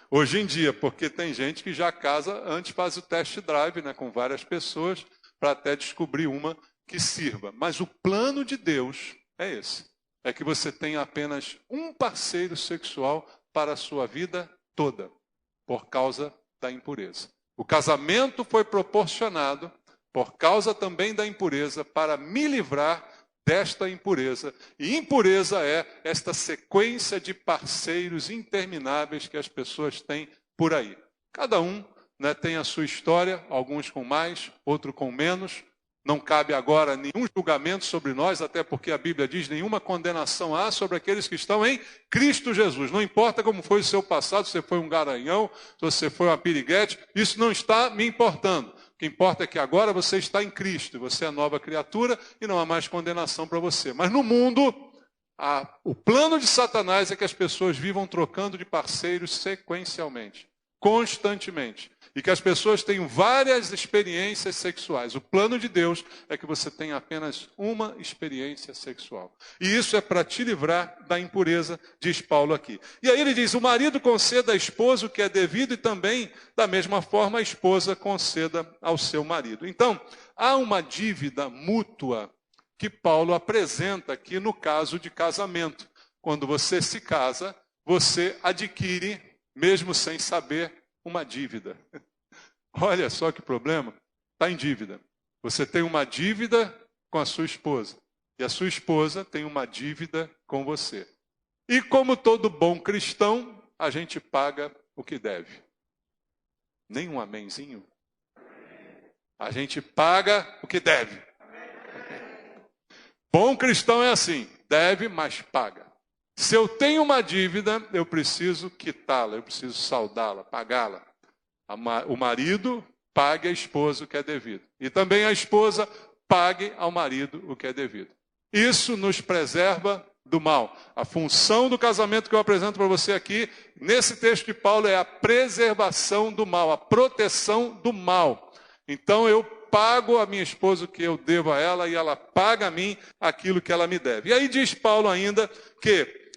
Hoje em dia, porque tem gente que já casa antes, faz o test drive, né, com várias pessoas, para até descobrir uma que sirva. Mas o plano de Deus é esse. É que você tenha apenas um parceiro sexual para a sua vida toda, por causa da impureza. O casamento foi proporcionado por causa também da impureza, para me livrar desta impureza. E impureza é esta sequência de parceiros intermináveis que as pessoas têm por aí. Cada um, né, tem a sua história, alguns com mais, outros com menos. Não cabe agora nenhum julgamento sobre nós, até porque a Bíblia diz: nenhuma condenação há sobre aqueles que estão em Cristo Jesus. Não importa como foi o seu passado, se você foi um garanhão, se você foi uma piriguete, isso não está me importando. O que importa é que agora você está em Cristo, você é nova criatura e não há mais condenação para você. Mas no mundo, o plano de Satanás é que as pessoas vivam trocando de parceiros sequencialmente, constantemente. E que as pessoas tenham várias experiências sexuais. O plano de Deus é que você tenha apenas uma experiência sexual. E isso é para te livrar da impureza, diz Paulo aqui. E aí ele diz: o marido conceda à esposa o que é devido e também, da mesma forma, a esposa conceda ao seu marido. Então, há uma dívida mútua que Paulo apresenta aqui no caso de casamento. Quando você se casa, você adquire, mesmo sem saber, uma dívida. Olha só que problema. Está em dívida. Você tem uma dívida com a sua esposa. E a sua esposa tem uma dívida com você. E como todo bom cristão, a gente paga o que deve. Nem um amenzinho? A gente paga o que deve. Bom cristão é assim. Deve, mas paga. Se eu tenho uma dívida, eu preciso quitá-la, eu preciso saldá-la, pagá-la. O marido pague à esposa o que é devido. E também a esposa pague ao marido o que é devido. Isso nos preserva do mal. A função do casamento que eu apresento para você aqui, nesse texto de Paulo, é a preservação do mal, a proteção do mal. Então eu pago a minha esposa o que eu devo a ela e ela paga a mim aquilo que ela me deve. E aí diz Paulo ainda que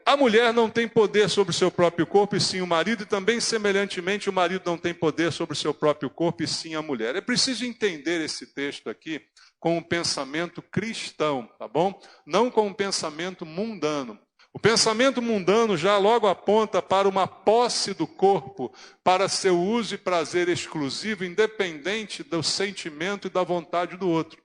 a mulher não tem poder sobre o seu próprio corpo, e sim o marido, e também, semelhantemente, o marido não tem poder sobre o seu próprio corpo, e sim a mulher. É preciso entender esse texto aqui com um pensamento cristão, tá bom? Não com um pensamento mundano. O pensamento mundano já logo aponta para uma posse do corpo, para seu uso e prazer exclusivo, independente do sentimento e da vontade do outro.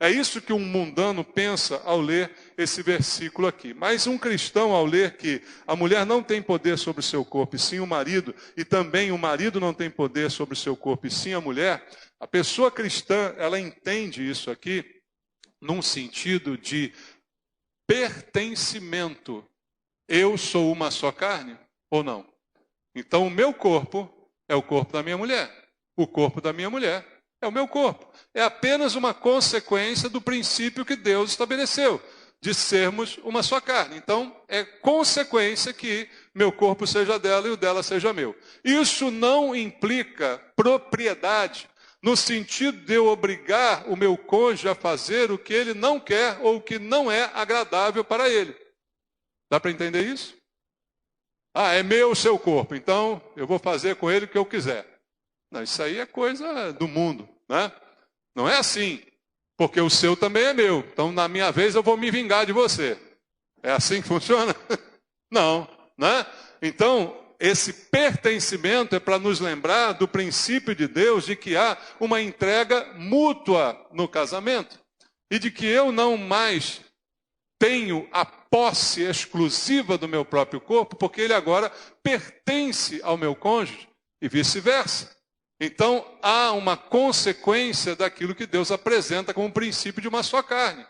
É isso que um mundano pensa ao ler esse versículo aqui. Mas um cristão, ao ler que a mulher não tem poder sobre o seu corpo, e sim o marido, e também o marido não tem poder sobre o seu corpo, e sim a mulher, a pessoa cristã, ela entende isso aqui num sentido de pertencimento. Eu sou uma só carne ou não? Então o meu corpo é o corpo da minha mulher. O corpo da minha mulher é o meu corpo. É apenas uma consequência do princípio que Deus estabeleceu, de sermos uma só carne. Então, é consequência que meu corpo seja dela e o dela seja meu. Isso não implica propriedade, no sentido de eu obrigar o meu cônjuge a fazer o que ele não quer ou o que não é agradável para ele. Dá para entender isso? É meu o seu corpo, então eu vou fazer com ele o que eu quiser. Não, isso aí é coisa do mundo, né? Não é assim, porque o seu também é meu. Então, na minha vez, eu vou me vingar de você. É assim que funciona? Não, né? Então, esse pertencimento é para nos lembrar do princípio de Deus de que há uma entrega mútua no casamento. E de que eu não mais tenho a posse exclusiva do meu próprio corpo, porque ele agora pertence ao meu cônjuge e vice-versa. Então, há uma consequência daquilo que Deus apresenta como princípio de uma só carne.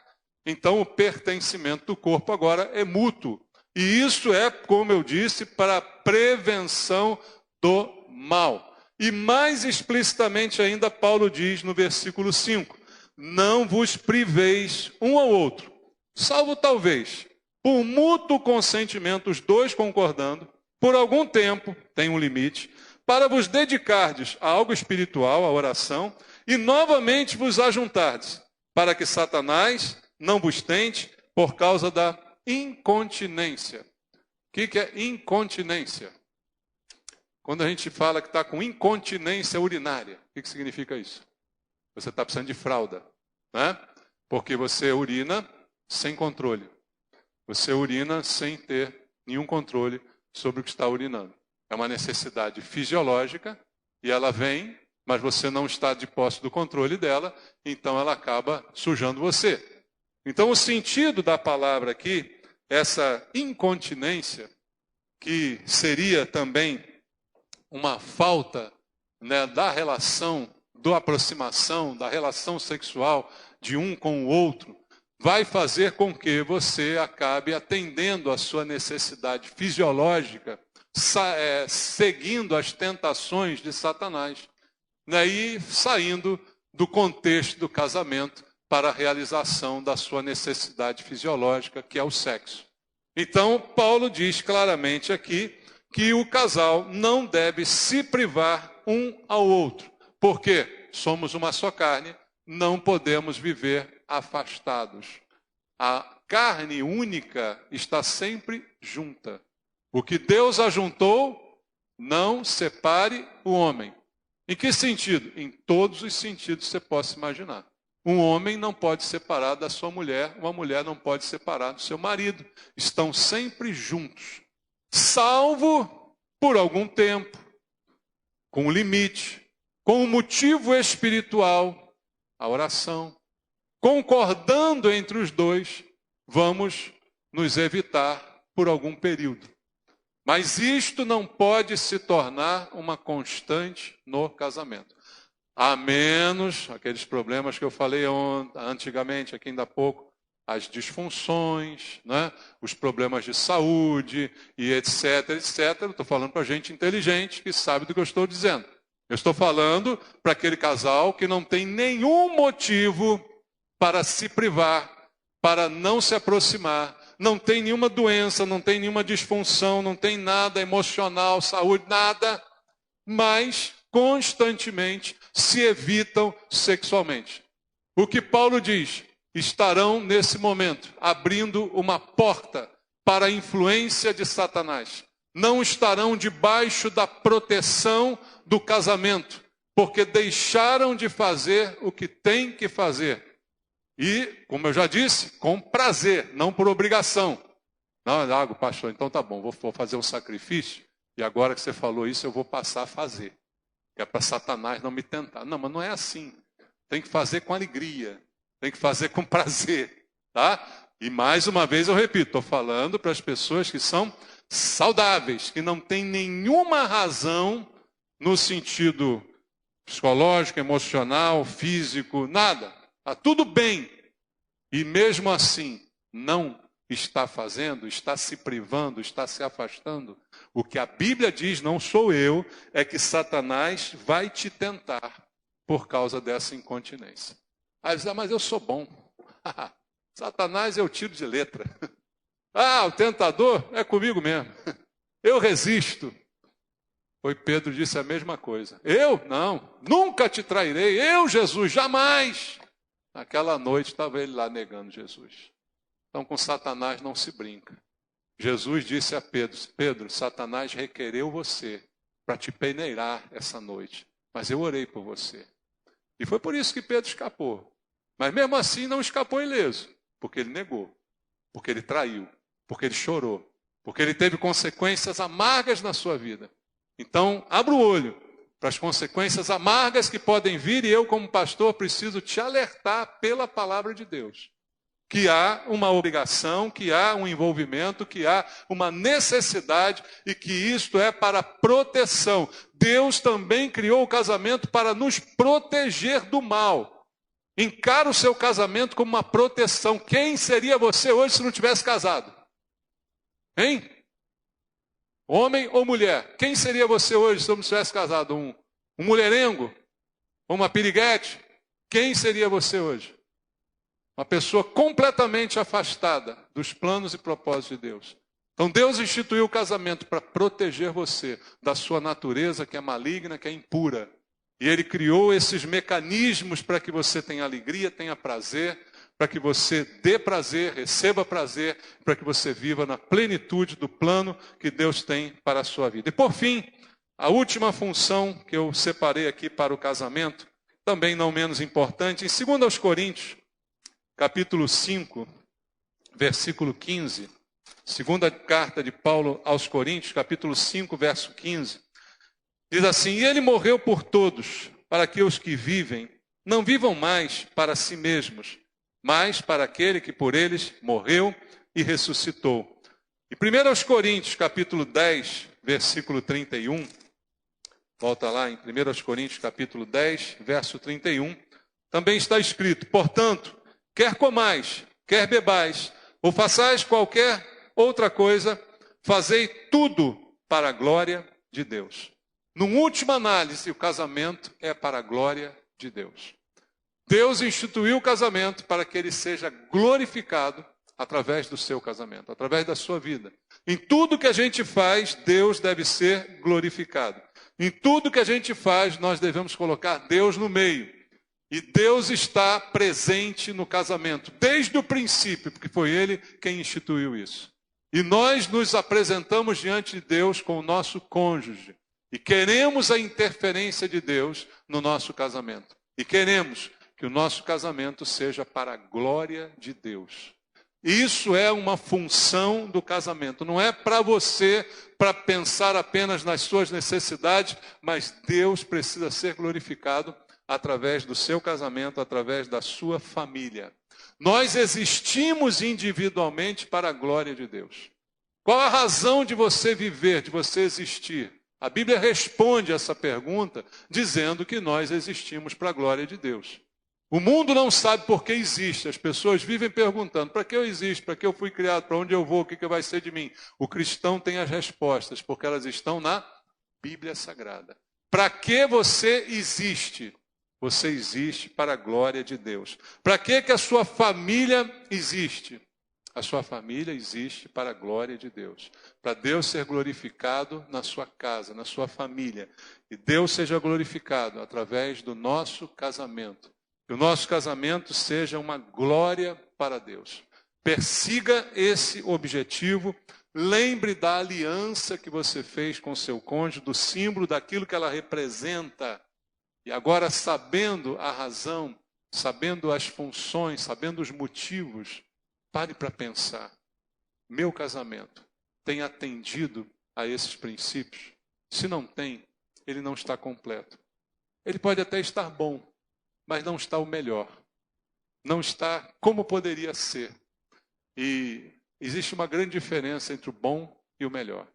Então, o pertencimento do corpo agora é mútuo. E isso é, como eu disse, para a prevenção do mal. E mais explicitamente ainda, Paulo diz no versículo 5, não vos priveis um ao outro, salvo talvez por mútuo consentimento, os dois concordando, por algum tempo, tem um limite, para vos dedicardes a algo espiritual, a oração, e novamente vos ajuntardes, para que Satanás não vos tente por causa da incontinência. O que é incontinência? Quando a gente fala que está com incontinência urinária, o que significa isso? Você está precisando de fralda, né? Porque você urina sem controle. Você urina sem ter nenhum controle sobre o que está urinando. É uma necessidade fisiológica e ela vem, mas você não está de posse do controle dela, então ela acaba sujando você. Então o sentido da palavra aqui, essa incontinência, que seria também uma falta, né, da relação, da aproximação, da relação sexual de um com o outro, vai fazer com que você acabe atendendo a sua necessidade fisiológica, seguindo as tentações de Satanás, né, e saindo do contexto do casamento para a realização da sua necessidade fisiológica, que é o sexo. Então, Paulo diz claramente aqui que o casal não deve se privar um ao outro, porque somos uma só carne, não podemos viver afastados. A carne única está sempre junta. O que Deus ajuntou, não separe o homem. Em que sentido? Em todos os sentidos que você possa imaginar. Um homem não pode separar da sua mulher, uma mulher não pode separar do seu marido. Estão sempre juntos. Salvo por algum tempo, com um limite, com um motivo espiritual, a oração. Concordando entre os dois, vamos nos evitar por algum período. Mas isto não pode se tornar uma constante no casamento. A menos aqueles problemas que eu falei antigamente, aqui ainda há pouco, as disfunções, né? Os problemas de saúde e etc, etc. Eu estou falando para gente inteligente que sabe do que eu estou dizendo. Eu estou falando para aquele casal que não tem nenhum motivo para se privar, para não se aproximar, não tem nenhuma doença, não tem nenhuma disfunção, não tem nada emocional, saúde, nada, mas constantemente se evitam sexualmente. O que Paulo diz? Estarão nesse momento abrindo uma porta para a influência de Satanás. Não estarão debaixo da proteção do casamento, porque deixaram de fazer o que tem que fazer. E, como eu já disse, com prazer, não por obrigação. Não, pastor, então tá bom, vou fazer um sacrifício, e agora que você falou isso, eu vou passar a fazer. Que é para Satanás não me tentar. Não, mas não é assim. Tem que fazer com alegria, tem que fazer com prazer, tá? E mais uma vez eu repito, estou falando para as pessoas que são saudáveis, que não têm nenhuma razão no sentido psicológico, emocional, físico, nada. Está tudo bem. E mesmo assim, não está fazendo, está se privando, está se afastando. O que a Bíblia diz, não sou eu, é que Satanás vai te tentar por causa dessa incontinência. Aí diz, mas eu sou bom. Satanás eu tiro de letra. O tentador é comigo mesmo. Eu resisto. Foi Pedro disse a mesma coisa. Eu? Não, nunca te trairei. Eu, Jesus, jamais. Naquela noite estava ele lá negando Jesus. Então com Satanás não se brinca. Jesus disse a Pedro, Pedro, Satanás requereu você para te peneirar essa noite. Mas eu orei por você. E foi por isso que Pedro escapou. Mas mesmo assim não escapou ileso. Porque ele negou. Porque ele traiu. Porque ele chorou. Porque ele teve consequências amargas na sua vida. Então, abra o olho para as consequências amargas que podem vir, e eu, como pastor, preciso te alertar pela palavra de Deus. Que há uma obrigação, que há um envolvimento, que há uma necessidade, e que isto é para proteção. Deus também criou o casamento para nos proteger do mal. Encara o seu casamento como uma proteção. Quem seria você hoje se não tivesse casado? Hein? Homem ou mulher? Quem seria você hoje se não tivesse casado? Um mulherengo? Uma piriguete? Quem seria você hoje? Uma pessoa completamente afastada dos planos e propósitos de Deus. Então Deus instituiu o casamento para proteger você da sua natureza que é maligna, que é impura. E Ele criou esses mecanismos para que você tenha alegria, tenha prazer, para que você dê prazer, receba prazer, para que você viva na plenitude do plano que Deus tem para a sua vida. E por fim, a última função que eu separei aqui para o casamento, também não menos importante, em 2 Coríntios, capítulo 5, versículo 15, segunda carta de Paulo aos Coríntios, capítulo 5, verso 15, diz assim: e Ele morreu por todos, para que os que vivem não vivam mais para si mesmos, mas para aquele que por eles morreu e ressuscitou. E 1 Coríntios, capítulo 10, versículo 31, volta lá em 1 Coríntios, capítulo 10, verso 31, também está escrito: portanto, quer comais, quer bebais, ou façais qualquer outra coisa, fazei tudo para a glória de Deus. Numa última análise, o casamento é para a glória de Deus. Deus instituiu o casamento para que ele seja glorificado através do seu casamento, através da sua vida. Em tudo que a gente faz, Deus deve ser glorificado. Em tudo que a gente faz, nós devemos colocar Deus no meio. E Deus está presente no casamento, desde o princípio, porque foi Ele quem instituiu isso. E nós nos apresentamos diante de Deus com o nosso cônjuge. E queremos a interferência de Deus no nosso casamento. E queremos que o nosso casamento seja para a glória de Deus. Isso é uma função do casamento. Não é para você, para pensar apenas nas suas necessidades, mas Deus precisa ser glorificado através do seu casamento, através da sua família. Nós existimos individualmente para a glória de Deus. Qual a razão de você viver, de você existir? A Bíblia responde essa pergunta dizendo que nós existimos para a glória de Deus. O mundo não sabe por que existe. As pessoas vivem perguntando: para que eu existo? Para que eu fui criado? Para onde eu vou? O que vai ser de mim? O cristão tem as respostas, porque elas estão na Bíblia Sagrada. Para que você existe? Você existe para a glória de Deus. Para que a sua família existe? A sua família existe para a glória de Deus. Para Deus ser glorificado na sua casa, na sua família. E Deus seja glorificado através do nosso casamento. Que o nosso casamento seja uma glória para Deus. Persiga esse objetivo. Lembre da aliança que você fez com seu cônjuge, do símbolo daquilo que ela representa. E agora, sabendo a razão, sabendo as funções, sabendo os motivos, pare para pensar. Meu casamento tem atendido a esses princípios? Se não tem, ele não está completo. Ele pode até estar bom, mas não está o melhor. Não está como poderia ser. E existe uma grande diferença entre o bom e o melhor.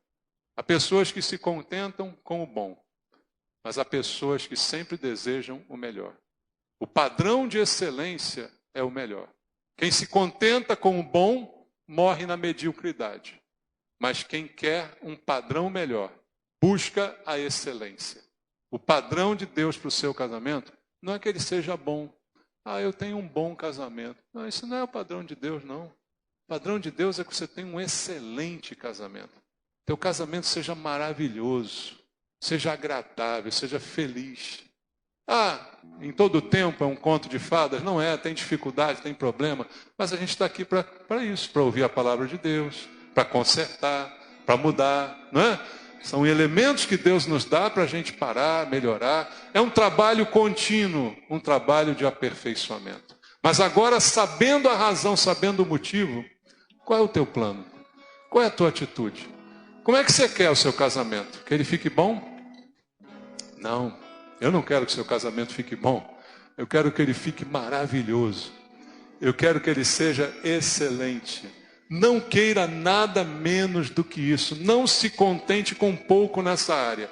Há pessoas que se contentam com o bom, mas há pessoas que sempre desejam o melhor. O padrão de excelência é o melhor. Quem se contenta com o bom, morre na mediocridade. Mas quem quer um padrão melhor, busca a excelência. O padrão de Deus para o seu casamento não é que ele seja bom. Eu tenho um bom casamento. Não, isso não é o padrão de Deus, não. O padrão de Deus é que você tenha um excelente casamento. Teu casamento seja maravilhoso, seja agradável, seja feliz. Em todo tempo é um conto de fadas? Não é, tem dificuldade, tem problema. Mas a gente está aqui para isso, para ouvir a palavra de Deus, para consertar, para mudar, não é? São elementos que Deus nos dá para a gente parar, melhorar. É um trabalho contínuo, um trabalho de aperfeiçoamento. Mas agora, sabendo a razão, sabendo o motivo, qual é o teu plano? Qual é a tua atitude? Como é que você quer o seu casamento? Que ele fique bom? Não, eu não quero que o seu casamento fique bom. Eu quero que ele fique maravilhoso. Eu quero que ele seja excelente. Não queira nada menos do que isso. Não se contente com pouco nessa área.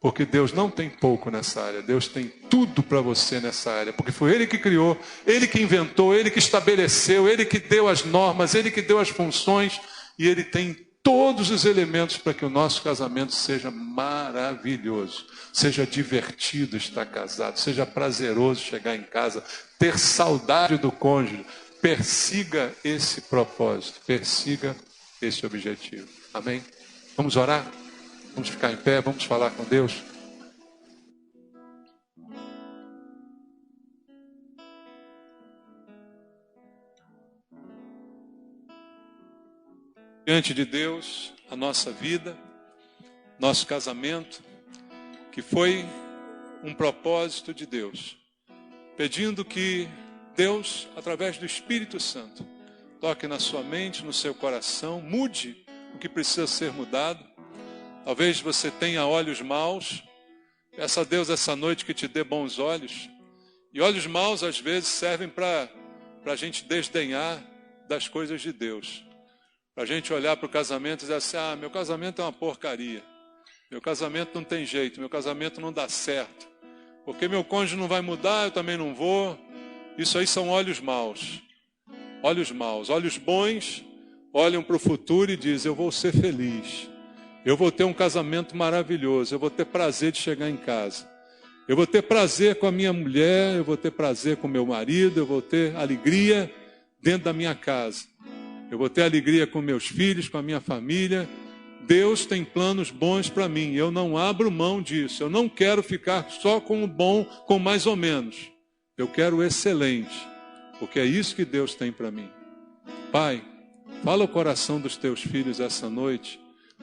Porque Deus não tem pouco nessa área. Deus tem tudo para você nessa área. Porque foi Ele que criou, Ele que inventou, Ele que estabeleceu, Ele que deu as normas, Ele que deu as funções. E Ele tem todos os elementos para que o nosso casamento seja maravilhoso. Seja divertido estar casado. Seja prazeroso chegar em casa. Ter saudade do cônjuge. persiga esse propósito, persiga esse objetivo. Amém? Vamos orar? Vamos ficar em pé, vamos falar com Deus? Diante de Deus, a nossa vida, nosso casamento, que foi um propósito de Deus, pedindo que Deus, através do Espírito Santo, toque na sua mente, no seu coração, mude o que precisa ser mudado. Talvez você tenha olhos maus, peça a Deus essa noite que te dê bons olhos. E olhos maus às vezes servem para a gente desdenhar das coisas de Deus. Para a gente olhar para o casamento e dizer assim, meu casamento é uma porcaria. Meu casamento não tem jeito, meu casamento não dá certo. Porque meu cônjuge não vai mudar, eu também não vou. Isso aí são olhos maus. Olhos maus. Olhos bons olham para o futuro e dizem, eu vou ser feliz. Eu vou ter um casamento maravilhoso. Eu vou ter prazer de chegar em casa. Eu vou ter prazer com a minha mulher, eu vou ter prazer com o meu marido, eu vou ter alegria dentro da minha casa. Eu vou ter alegria com meus filhos, com a minha família. Deus tem planos bons para mim. Eu não abro mão disso. Eu não quero ficar só com o bom, com mais ou menos. Eu quero o excelente, porque é isso que Deus tem para mim. Pai, fala o coração dos teus filhos essa noite.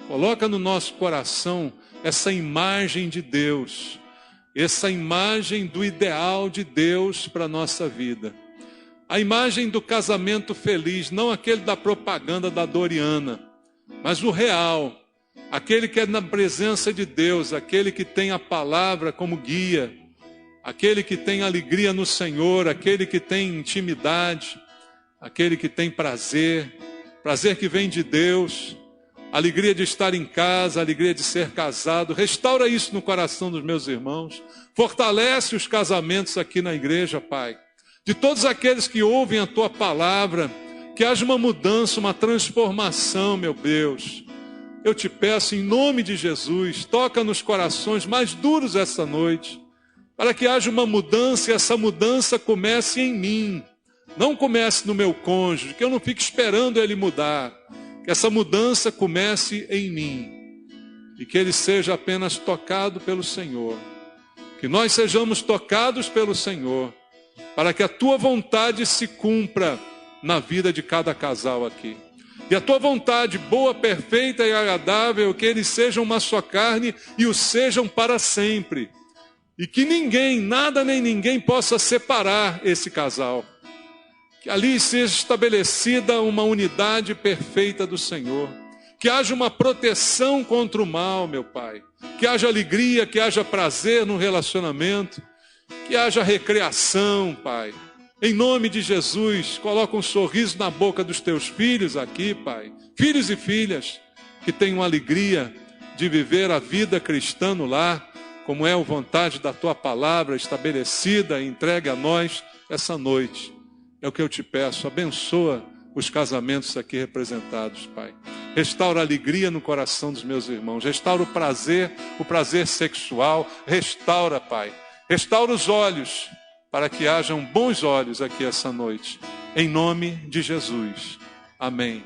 Coloca no nosso coração essa imagem de Deus, essa imagem do ideal de Deus para a nossa vida. A imagem do casamento feliz, não aquele da propaganda da Doriana, mas o real, aquele que é na presença de Deus, aquele que tem a palavra como guia, aquele que tem alegria no Senhor, aquele que tem intimidade, aquele que tem prazer que vem de Deus, alegria de estar em casa, alegria de ser casado. Restaura isso no coração dos meus irmãos, fortalece os casamentos aqui na igreja, Pai. De todos aqueles que ouvem a Tua palavra, que haja uma mudança, uma transformação, meu Deus. Eu te peço em nome de Jesus, toca nos corações mais duros essa noite, para que haja uma mudança e essa mudança comece em mim. Não comece no meu cônjuge, que eu não fique esperando ele mudar. Que essa mudança comece em mim e que ele seja apenas tocado pelo Senhor. Que nós sejamos tocados pelo Senhor, para que a Tua vontade se cumpra na vida de cada casal aqui. E a Tua vontade boa, perfeita e agradável, que eles sejam uma só carne e o sejam para sempre. E que ninguém, nada nem ninguém possa separar esse casal. Que ali seja estabelecida uma unidade perfeita do Senhor. Que haja uma proteção contra o mal, meu Pai. Que haja alegria, que haja prazer no relacionamento. Que haja recreação, Pai. Em nome de Jesus, coloca um sorriso na boca dos Teus filhos aqui, Pai. Filhos e filhas que tenham alegria de viver a vida cristã no lar, como é a vontade da Tua palavra estabelecida e entregue a nós essa noite. É o que eu te peço, abençoa os casamentos aqui representados, Pai. Restaura a alegria no coração dos meus irmãos, restaura o prazer sexual, restaura, Pai. Restaura os olhos, para que hajam bons olhos aqui essa noite. Em nome de Jesus. Amém.